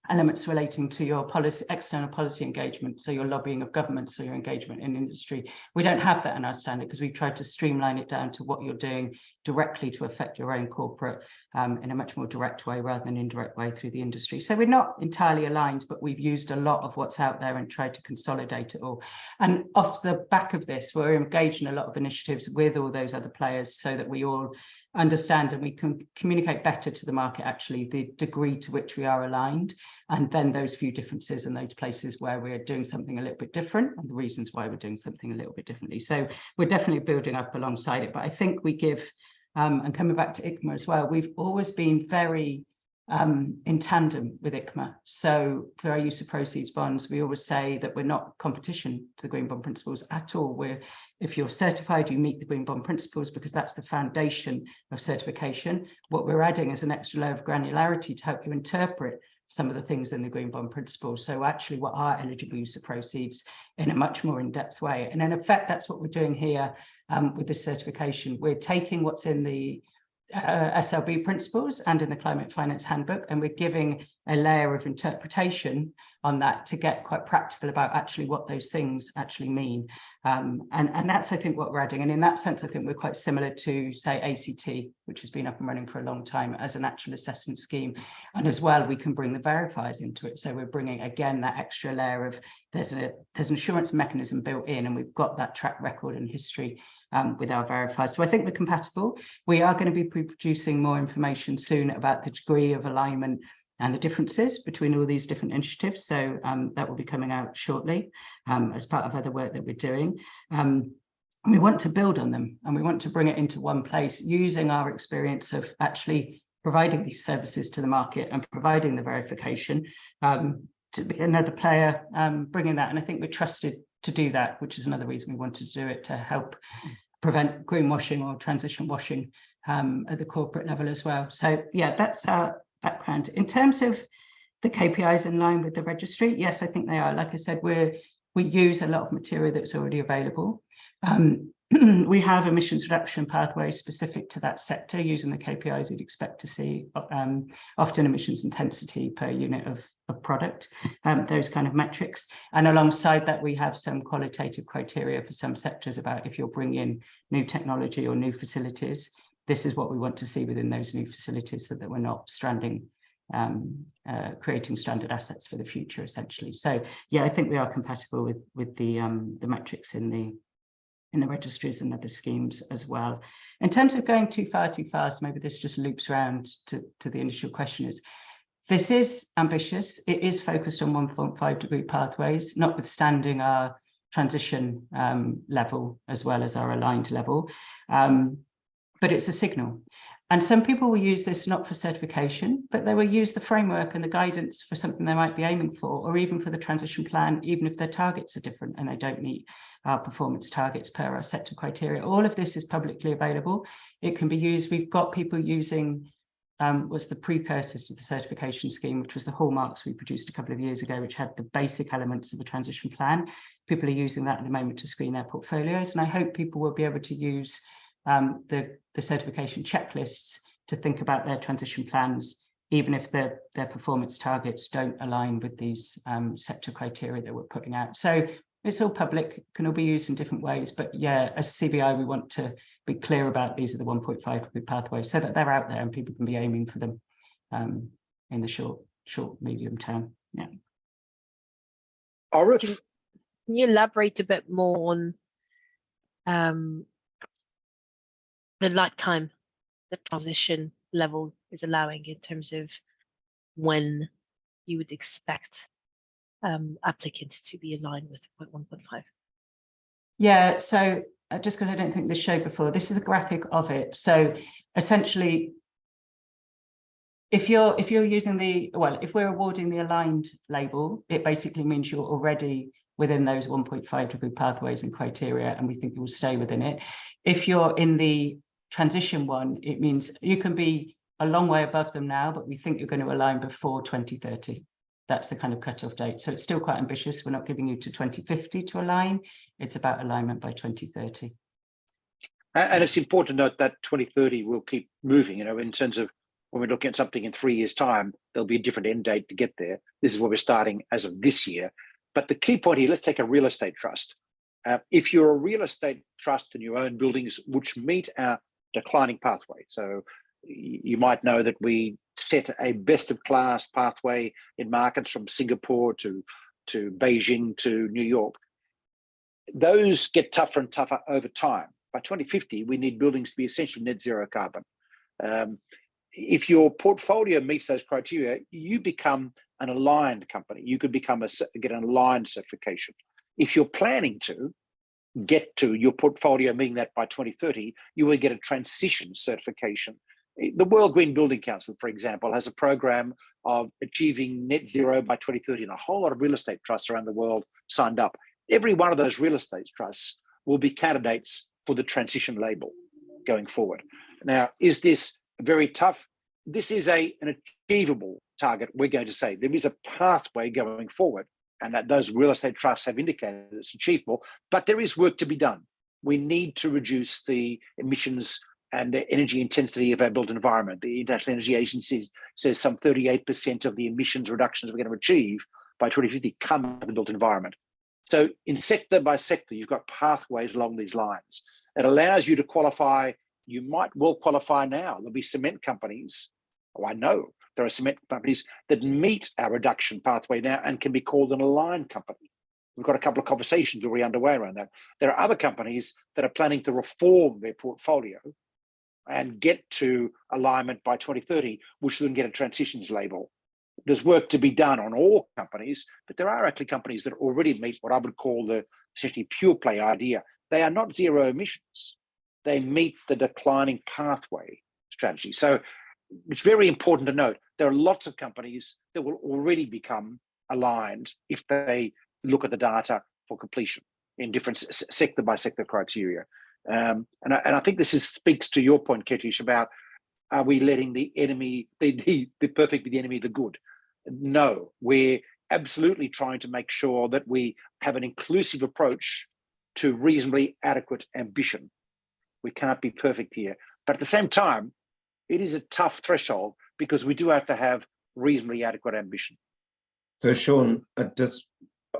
elements relating to your policy, external policy engagement, so your lobbying of government, so your engagement in industry. We don't have that in our standard because we've tried to streamline it down to what you're doing directly to affect your own corporate in a much more direct way rather than indirect way through the industry. So we're not entirely aligned, but we've used a lot of what's out there and tried to consolidate it all. And off the back of this, we're engaged in a lot of initiatives with all those other players so that we all understand and we can communicate better to the market actually the degree to which we are aligned, and then those few differences and those places where we're doing something a little bit different and the reasons why we're doing something a little bit differently. So we're definitely building up alongside it, but I think we give and coming back to ICMA as well, we've always been very in tandem with ICMA. So for our use of proceeds bonds, we always say that we're not competition to the Green Bond Principles at all. If you're certified, you meet the Green Bond Principles because that's the foundation of certification. What we're adding is an extra layer of granularity to help you interpret some of the things in the Green Bond Principles. So actually what are eligible use of proceeds in a much more in-depth way. And in effect, that's what we're doing here with this certification. We're taking what's in the SLB principles and in the Climate Finance Handbook, and we're giving a layer of interpretation on that to get quite practical about actually what those things actually mean. And that's, I think, what we're adding. And in that sense, I think we're quite similar to, say, ACT, which has been up and running for a long time as an actual assessment scheme. And as well, we can bring the verifiers into it. So we're bringing, again, that extra layer of there's an assurance mechanism built in, and we've got that track record and history with our verifiers. So I think we're compatible. We are going to be producing more information soon about the degree of alignment and the differences between all these different initiatives. So that will be coming out shortly as part of other work that we're doing. And we want to build on them, and we want to bring it into one place using our experience of actually providing these services to the market and providing the verification to be another player bringing that. And I think we're trusted to do that, which is another reason we wanted to do it, to help prevent greenwashing or transition washing at the corporate level as well. So yeah, that's our background. In terms of the KPIs in line with the registry, yes, I think they are. Like I said, we use a lot of material that's already available. We have emissions reduction pathways specific to that sector using the KPIs you'd expect to see, often emissions intensity per unit of product, those kind of metrics. And alongside that, we have some qualitative criteria for some sectors about if you're bringing in new technology or new facilities, this is what we want to see within those new facilities so that we're not stranding, creating stranded assets for the future, essentially. So yeah, I think we are compatible with the metrics in the registries and other schemes as well. In terms of going too far too fast, maybe this just loops around to the initial question is, this is ambitious. It is focused on 1.5-degree pathways, notwithstanding our transition level as well as our aligned level. But it's a signal. And some people will use this not for certification, but they will use the framework and the guidance for something they might be aiming for, or even for the transition plan, even if their targets are different and they don't meet our performance targets per our sector criteria. All of this is publicly available. It can be used. We've got people using was the precursors to the certification scheme, which was the hallmarks we produced a couple of years ago, which had the basic elements of the transition plan. People are using that at the moment to screen their portfolios. And I hope people will be able to use the certification checklists to think about their transition plans, even if their performance targets don't align with these sector criteria that we're putting out. So it's all public, can all be used in different ways. But yeah, as CBI, we want to be clear about these are the 1.5-degree pathways so that they're out there and people can be aiming for them in the short, medium term. Yeah. Orith, Can you elaborate a bit more on the lifetime the transition level is allowing in terms of when you would expect applicants to be aligned with 1.5? Yeah, so just because I don't think this showed before, this is a graphic of it. So essentially, if you're using if we're awarding the aligned label, it basically means you're already within those 1.5-degree pathways and criteria, and we think you will stay within it. If you're in the transition one, it means you can be a long way above them now, but we think you're going to align before 2030. That's the kind of cutoff date. So it's still quite ambitious. We're not giving you to 2050 to align. It's about alignment by 2030. and it's important to note that 2030 will keep moving, in terms of when we're looking at something in 3 years' time, there'll be a different end date to get there. This is where we're starting as of this year. But the key point here, let's take a real estate trust. If you're a real estate trust and you own buildings which meet our declining pathway, so you might know that we set a best of class pathway in markets from Singapore to Beijing to New York. Those get tougher and tougher over time. By 2050, we need buildings to be essentially net zero carbon. If your portfolio meets those criteria, you become an aligned company. You could get an aligned certification. If you're planning to get to your portfolio meeting that by 2030, you will get a transition certification. The World Green Building Council, for example, has a program of achieving net zero by 2030, and a whole lot of real estate trusts around the world signed up. Every one of those real estate trusts will be candidates for the transition label going forward. Now, is this very tough? This is an achievable target, we're going to say. There is a pathway going forward, and that those real estate trusts have indicated it's achievable, but there is work to be done. We need to reduce the emissions and the energy intensity of our built environment. The International Energy Agency says some 38% of the emissions reductions we're going to achieve by 2050 come from the built environment. So in sector by sector, you've got pathways along these lines. It allows you to qualify. You might well qualify now. There'll be cement companies. Oh, I know there are cement companies that meet our reduction pathway now and can be called an aligned company. We've got a couple of conversations already underway around that. There are other companies that are planning to reform their portfolio and get to alignment by 2030, which will then get a transitions label. There's work to be done on all companies, but there are actually companies that already meet what I would call the essentially pure play idea. They are not zero emissions. They meet the declining pathway strategy. So it's very important to note, there are lots of companies that will already become aligned if they look at the data for completion in different sector by sector criteria. And I think this speaks to your point, Ketish, about are we letting the enemy, the perfect be the enemy of the good? No, we're absolutely trying to make sure that we have an inclusive approach to reasonably adequate ambition. We can't be perfect here. But at the same time, it is a tough threshold because we do have to have reasonably adequate ambition. So Sean, just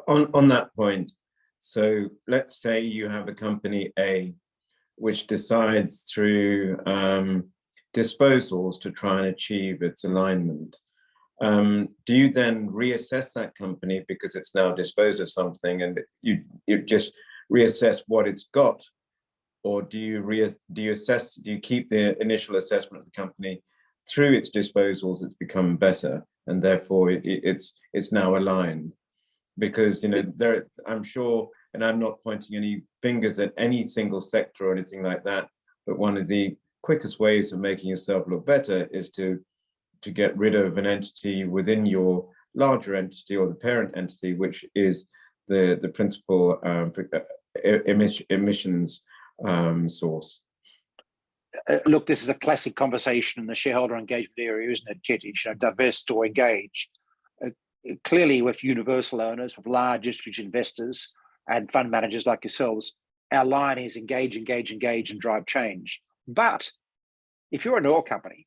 on that point, so let's say you have a company A which decides through disposals to try and achieve its alignment. Do you then reassess that company because it's now disposed of something, and you just reassess what it's got, or do you keep the initial assessment of the company through its disposals? It's become better, and therefore it's now aligned. Because I'm sure, and I'm not pointing any fingers at any single sector or anything like that, but one of the quickest ways of making yourself look better is to get rid of an entity within your larger entity or the parent entity, which is the principal emissions source. Look, this is a classic conversation in the shareholder engagement area, isn't it, Kitty? Divest or engage. Clearly, with universal owners, with large institutional investors and fund managers like yourselves, our line is engage, engage, engage, and drive change. But if you're an oil company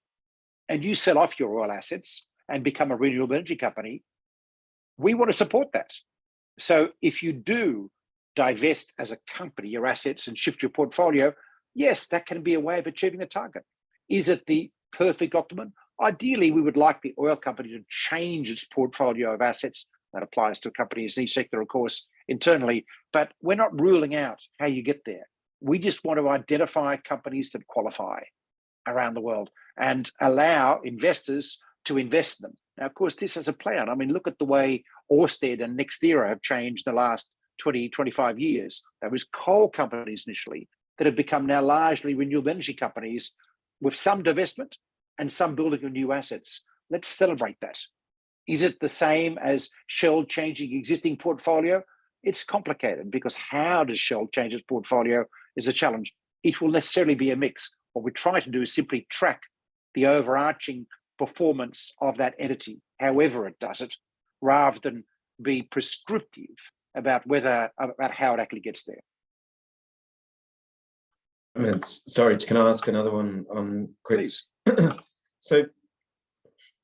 and you sell off your oil assets and become a renewable energy company, we want to support that. So if you do divest as a company your assets and shift your portfolio, yes, that can be a way of achieving a target. Is it the perfect optimum? Ideally, we would like the oil company to change its portfolio of assets. That applies to companies in each sector, of course, internally, but we're not ruling out how you get there. We just want to identify companies that qualify around the world and allow investors to invest in them. Now, of course, this has a play on. I mean, look at the way Ørsted and NextEra have changed the last 20, 25 years. That was coal companies initially that have become now largely renewable energy companies with some divestment and some building of new assets. Let's celebrate that. Is it the same as Shell changing existing portfolio? It's complicated because how does Shell change its portfolio is a challenge. It will necessarily be a mix. What we try to do is simply track the overarching performance of that entity, however it does it, rather than be prescriptive about how it actually gets there. I mean, sorry, can I ask another one on quick? Please. So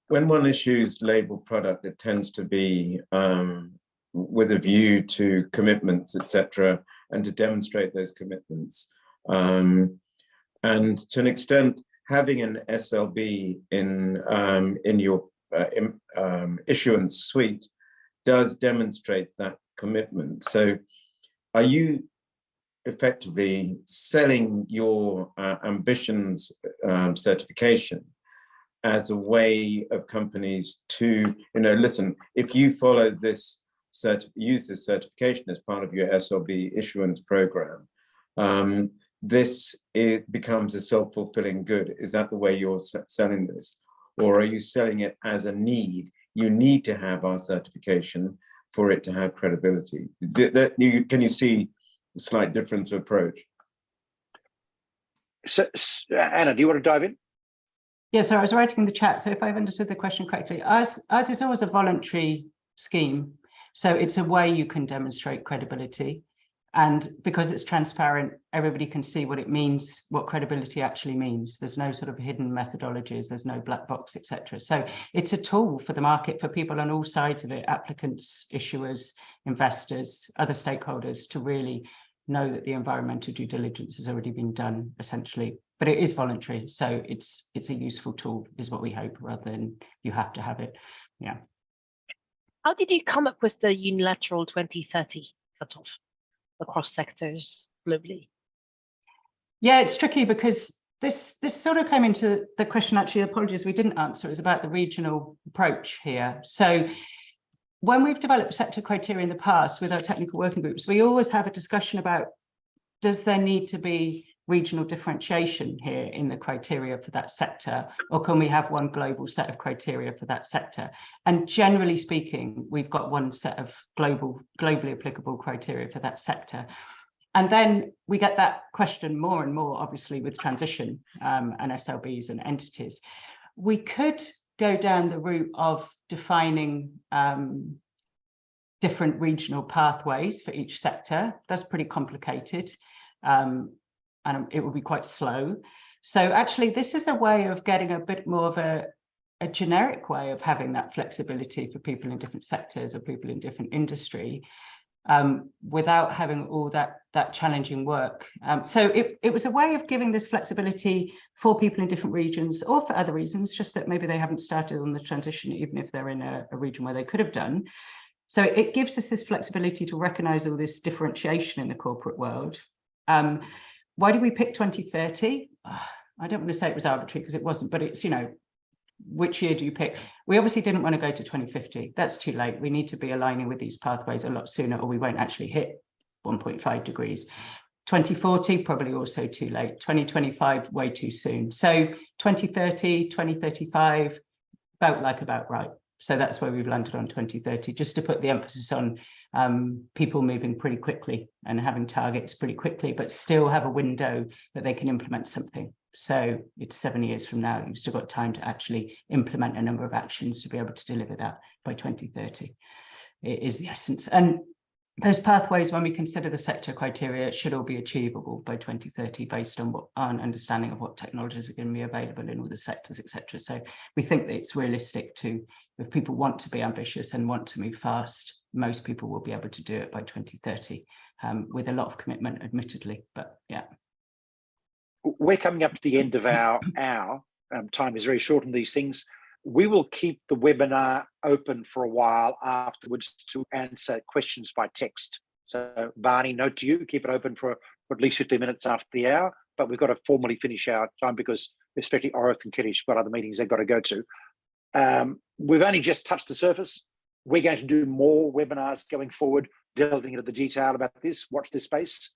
when one issues labeled product, it tends to be with a view to commitments, etc., and to demonstrate those commitments. And to an extent, having an SLB in your issuance suite does demonstrate that commitment. So are you effectively selling your ambitions certification as a way of companies to, listen, if you follow this, use this certification as part of your SLB issuance program, it becomes a self-fulfilling good. Is that the way you're selling this? Or are you selling it as a need? You need to have our certification for it to have credibility. Can you see a slight difference of approach? So, Anna, do you want to dive in? Yeah, so I was writing in the chat. So if I've understood the question correctly, ours is always a voluntary scheme. So it's a way you can demonstrate credibility. And because it's transparent, everybody can see what it means, what credibility actually means. There's no sort of hidden methodologies, there's no black box, etc. So it's a tool for the market, for people on all sides of it, applicants, issuers, investors, other stakeholders, to really know that the environmental due diligence has already been done, essentially. But it is voluntary, so it's a useful tool, is what we hope, rather than you have to have it. Yeah. How did you come up with the unilateral 2030 cutoff across sectors globally? Yeah, it's tricky because this sort of came into the question, actually, apologies, we didn't answer. It was about the regional approach here. So when we've developed sector criteria in the past with our technical working groups, we always have a discussion about, does there need to be regional differentiation here in the criteria for that sector, or can we have one global set of criteria for that sector? And generally speaking, we've got one set of globally applicable criteria for that sector. And then we get that question more and more, obviously, with transition and SLBs and entities. We could go down the route of defining different regional pathways for each sector. That's pretty complicated. And it will be quite slow. So actually, this is a way of getting a bit more of a generic way of having that flexibility for people in different sectors or people in different industry, without having all that challenging work. So it was a way of giving this flexibility for people in different regions, or for other reasons, just that maybe they haven't started on the transition, even if they're in a region where they could have done. So it gives us this flexibility to recognize all this differentiation in the corporate world. Why did we pick 2030? I don't want to say it was arbitrary, because it wasn't, but it's, which year do you pick? We obviously didn't want to go to 2050. That's too late. We need to be aligning with these pathways a lot sooner, or we won't actually hit 1.5 degrees. 2040, probably also too late. 2025, way too soon. So 2030, 2035, about right. So that's where we've landed on 2030, just to put the emphasis on people moving pretty quickly and having targets pretty quickly, but still have a window that they can implement something. So it's 7 years from now, you've still got time to actually implement a number of actions to be able to deliver that by 2030. It is the essence. And those pathways, when we consider the sector criteria, should all be achievable by 2030 based on an understanding of what technologies are going to be available in all the sectors, etc. So we think that it's realistic to, if people want to be ambitious and want to move fast, most people will be able to do it by 2030 with a lot of commitment, admittedly, but yeah. We're coming up to the end of our hour. Time is very short on these things. We will keep the webinar open for a while afterwards to answer questions by text. So Barney, note to you, keep it open for at least 15 minutes after the hour, but we've got to formally finish our time because especially Orith and Kiddish have got other meetings they've got to go to. We've only just touched the surface. We're going to do more webinars going forward, delving into the detail about this. Watch this space.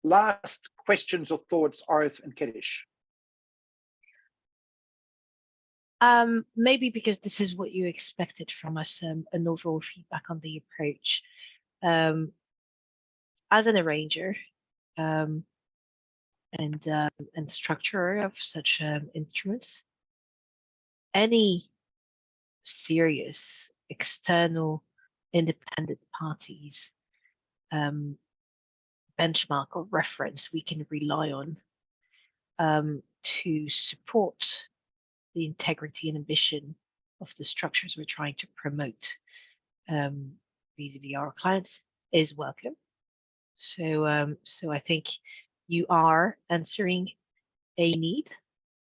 Last questions or thoughts, Orith and Kiddish? Maybe because this is what you expected from us, an overall feedback on the approach. As an arranger and structurer of such instruments, any serious external independent parties benchmark or reference we can rely on to support the integrity and ambition of the structures we're trying to promote vis-a-vis our clients is welcome. So, so I think you are answering a need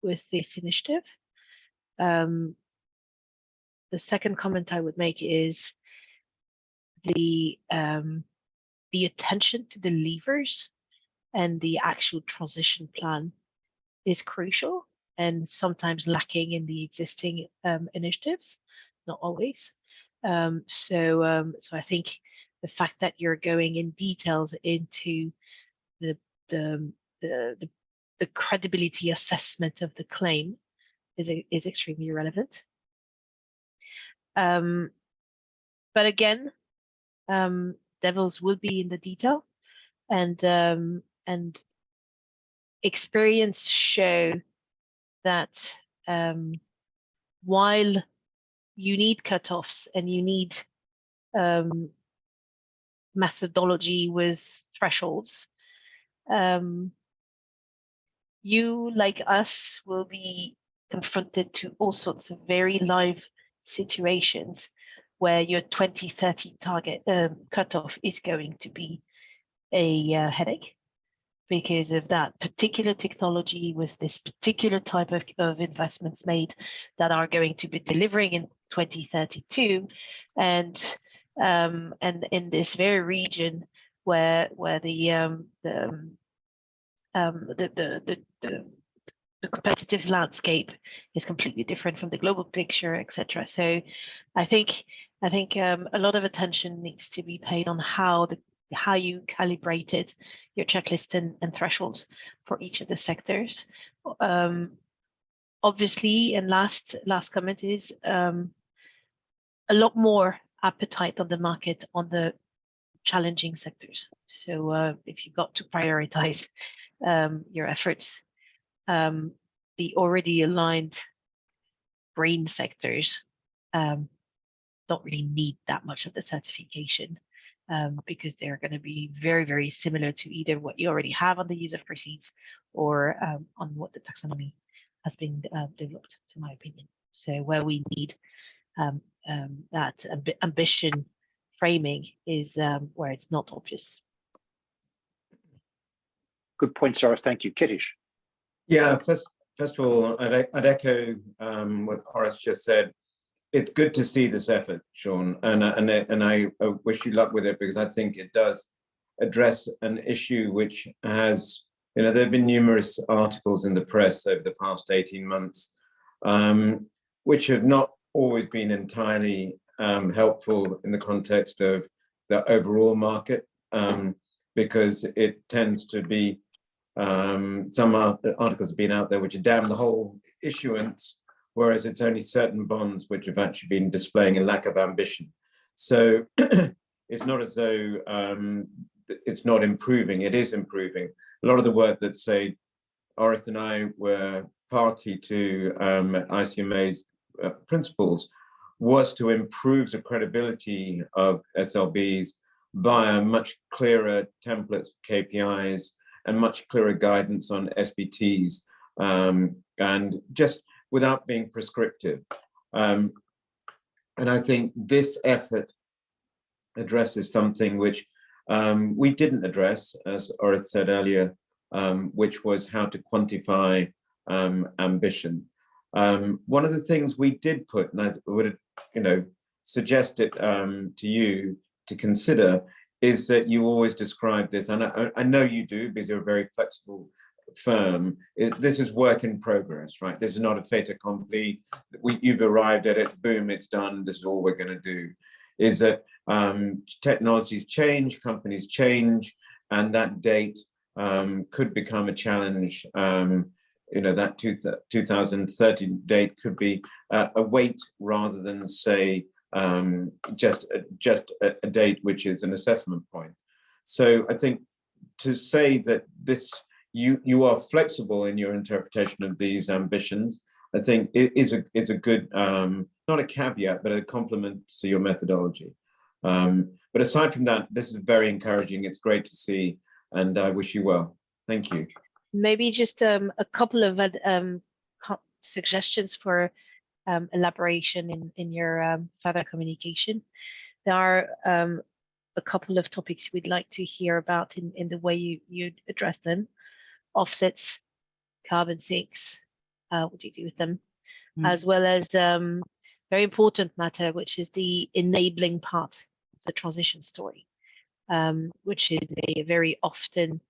with this initiative. The second comment I would make is the attention to the levers and the actual transition plan is crucial and sometimes lacking in the existing initiatives, not always. So I think the fact that you're going in details into the credibility assessment of the claim is extremely relevant. But again, devils will be in the detail, and experience show that while you need cutoffs and you need methodology with thresholds, you, like us, will be confronted to all sorts of very live situations where your 2030 target cutoff is going to be a headache, because of that particular technology with this particular type of investments made that are going to be delivering in 2032, and in this very region where the competitive landscape is completely different from the global picture, etc. So I think a lot of attention needs to be paid on how you calibrated your checklist and thresholds for each of the sectors. Obviously, and last comment is a lot more appetite on the market on the challenging sectors. So if you've got to prioritize your efforts, the already aligned green sectors don't really need that much of the certification. Because they're going to be very, very similar to either what you already have on the use of proceeds or on what the taxonomy has been developed, to my opinion. So where we need that ambition framing is where it's not obvious. Good point, Sarah. Thank you. Kiddish. Yeah, first of all, I'd echo what Horace just said. It's good to see this effort, Sean, and I wish you luck with it, because I think it does address an issue which has, there have been numerous articles in the press over the past 18 months, which have not always been entirely helpful in the context of the overall market, because it tends to be, some articles have been out there which are damn the whole issuance, whereas it's only certain bonds which have actually been displaying a lack of ambition. So it's not as though it's not improving, it is improving. A lot of the work that, say, Orith and I were party to at ICMA's principles was to improve the credibility of SLBs via much clearer templates, KPIs, and much clearer guidance on SBTs, and just without being prescriptive. And I think this effort addresses something which we didn't address, as Orith said earlier, which was how to quantify ambition. One of the things we did put, and I would, suggest it to you to consider, is that you always describe this, and I know you do because you're a very flexible firm. This is work in progress, right? This is not a fait accompli. You've arrived at it, boom, it's done. This is all we're going to do. Is that technologies change, companies change, and that date could become a challenge. That 2030 date could be a wait rather than, say, just a date which is an assessment point. So I think to say that you are flexible in your interpretation of these ambitions, I think it is a good, not a caveat, but a compliment to your methodology. But aside from that, this is very encouraging. It's great to see, and I wish you well. Thank you. Maybe just a couple of suggestions for elaboration in your further communication. There are a couple of topics we'd like to hear about in the way you address them. Offsets, carbon sinks, what do you do with them? As well as very important matter, which is the enabling part of the transition story, which is a very often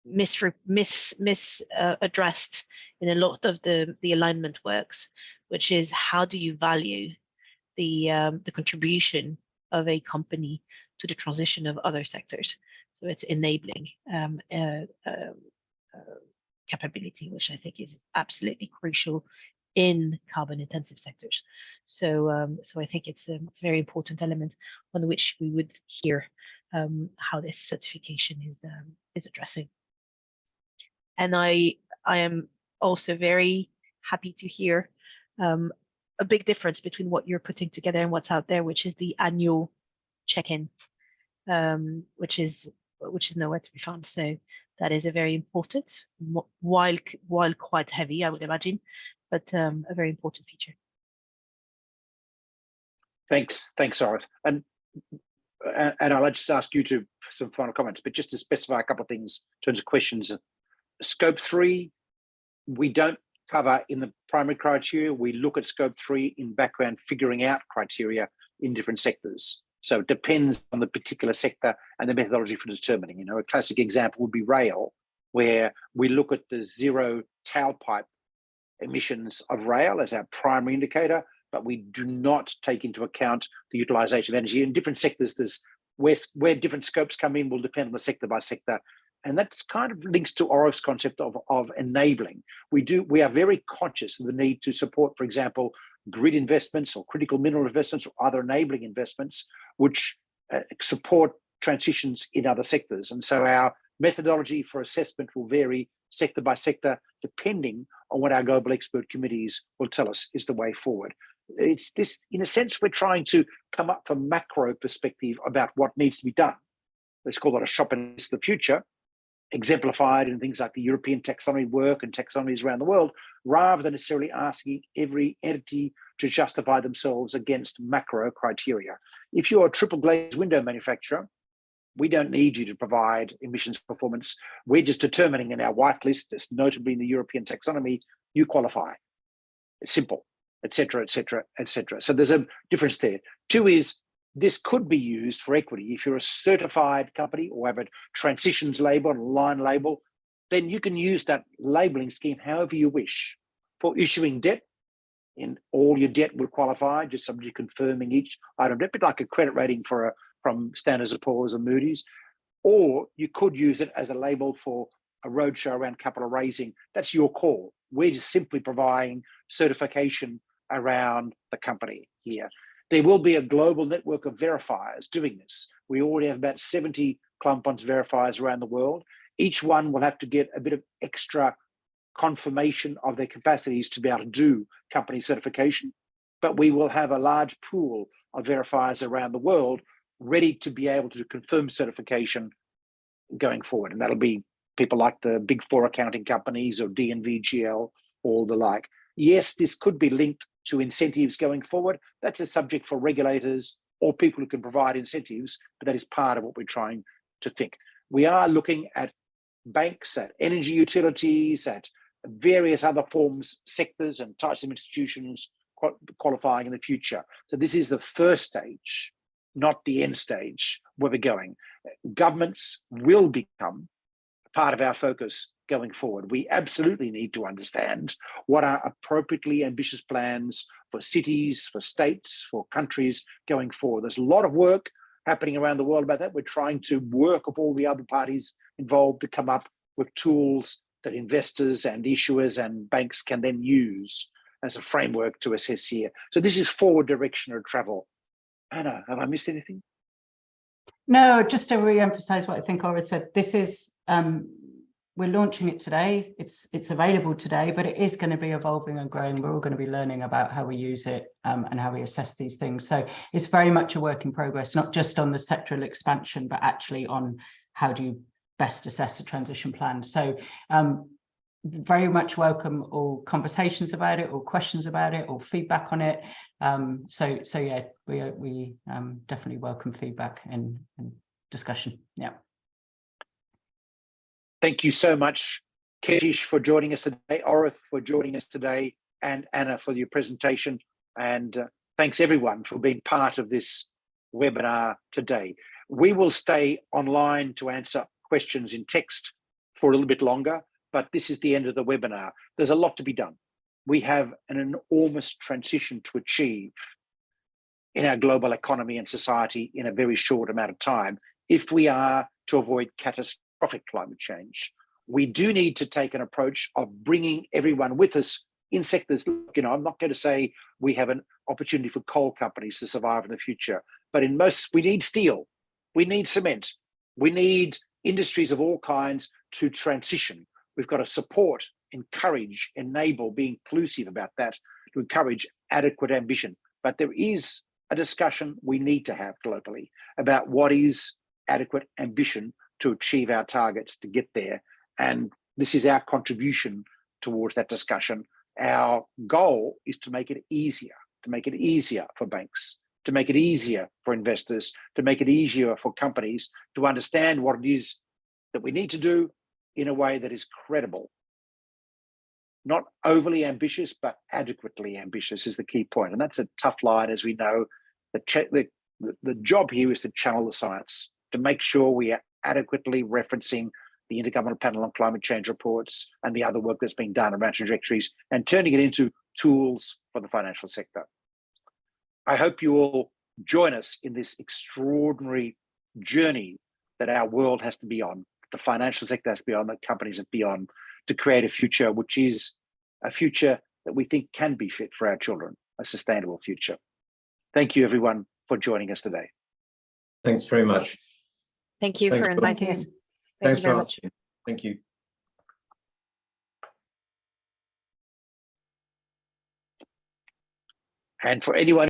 misaddressed in a lot of the alignment works, which is how do you value the contribution of a company to the transition of other sectors. So it's enabling capability, which I think is absolutely crucial in carbon intensive sectors. So so I think it's a very important element on which we would hear how this certification is addressing. And I am also very happy to hear a big difference between what you're putting together and what's out there, which is the annual check-in, which is nowhere to be found. So that is a very important, while quite heavy, I would imagine, but a very important feature. Thanks, Orith. And I'll just ask you to some final comments, but just to specify a couple of things in terms of questions. Scope 3, we don't cover in the primary criteria. We look at Scope 3 in background, figuring out criteria in different sectors. So it depends on the particular sector and the methodology for determining. A classic example would be rail, where we look at the zero tailpipe emissions of rail as our primary indicator, but we do not take into account the utilization of energy. In different sectors, there's where different scopes come in will depend on the sector by sector. And that's kind of links to Orith's concept of enabling. We are very conscious of the need to support, for example, grid investments or critical mineral investments or other enabling investments, which support transitions in other sectors. And so our methodology for assessment will vary sector by sector, depending on what our global expert committees will tell us is the way forward. It's this, in a sense, we're trying to come up from macro perspective about what needs to be done. Let's call it a shopping list of the future, exemplified in things like the European taxonomy work and taxonomies around the world, rather than necessarily asking every entity to justify themselves against macro criteria. If you're a triple glazed window manufacturer, we don't need you to provide emissions performance. We're just determining in our whitelist, notably in the European taxonomy, you qualify. It's simple, et cetera, et cetera, et cetera. So there's a difference there. Two is, this could be used for equity. If you're a certified company or have a transitions label, a line label, then you can use that labeling scheme however you wish. For issuing debt, in all your debt would qualify, just somebody confirming each item, a bit like a credit rating for from Standard & Poor's and Moody's, or you could use it as a label for a roadshow around capital raising. That's your call. We're just simply providing certification around the company here. There will be a global network of verifiers doing this. We already have about 70 Climate Bonds verifiers around the world. Each one will have to get a bit of extra confirmation of their capacities to be able to do company certification, but we will have a large pool of verifiers around the world ready to be able to confirm certification going forward. And that'll be people like the big four accounting companies or DNV, or the like. Yes, this could be linked to incentives going forward. That's a subject for regulators or people who can provide incentives, but that is part of what we're trying to think. We are looking at banks, at energy utilities, at various other forms, sectors and types of institutions qualifying in the future. So this is the first stage, not the end stage where we're going. Governments will become part of our focus going forward. We absolutely need to understand what are appropriately ambitious plans for cities, for states, for countries going forward. There's a lot of work happening around the world about that. We're trying to work with all the other parties involved to come up with tools that investors and issuers and banks can then use as a framework to assess here. So this is forward direction of travel. Anna, have I missed anything? No, just to re-emphasize what I think Ora said, this is, we're launching it today. It's available today, but it is going to be evolving and growing. We're all going to be learning about how we use it and how we assess these things. So it's very much a work in progress, not just on the sectoral expansion, but actually on how do you best assess a transition plan. So very much welcome all conversations about it, or questions about it, or feedback on it. So yeah, we definitely welcome feedback and discussion. Yeah. Thank you so much, Ketish, for joining us today, Orith for joining us today, and Anna for your presentation. And thanks everyone for being part of this webinar today. We will stay online to answer questions in text for a little bit longer, but this is the end of the webinar. There's a lot to be done. We have an enormous transition to achieve in our global economy and society in a very short amount of time if we are to avoid catastrophic climate change. We do need to take an approach of bringing everyone with us in sectors. Look, you know, I'm not going to say we have an opportunity for coal companies to survive in the future, but in most, we need steel, we need cement, we need industries of all kinds to transition. We've got to support, encourage, enable, be inclusive about that, to encourage adequate ambition. But there is a discussion we need to have globally about what is adequate ambition to achieve our targets to get there. And this is our contribution towards that discussion. Our goal is to make it easier for banks, to make it easier for investors, to make it easier for companies to understand what it is that we need to do in a way that is credible. Not overly ambitious, but adequately ambitious is the key point. And that's a tough line, as we know. The job here is to channel the science, to make sure we are adequately referencing the Intergovernmental Panel on Climate Change reports and the other work that's being done around trajectories and turning it into tools for the financial sector. I hope you all join us in this extraordinary journey that our world has to be on, the financial sector has to be on, that companies have to be on, to create a future which is a future that we think can be fit for our children, a sustainable future. Thank you, everyone, for joining us today. Thanks very much. Thank you Thanks. for inviting us. Thank you. Thank Thanks you very for much. asking. Thank you. And for anyone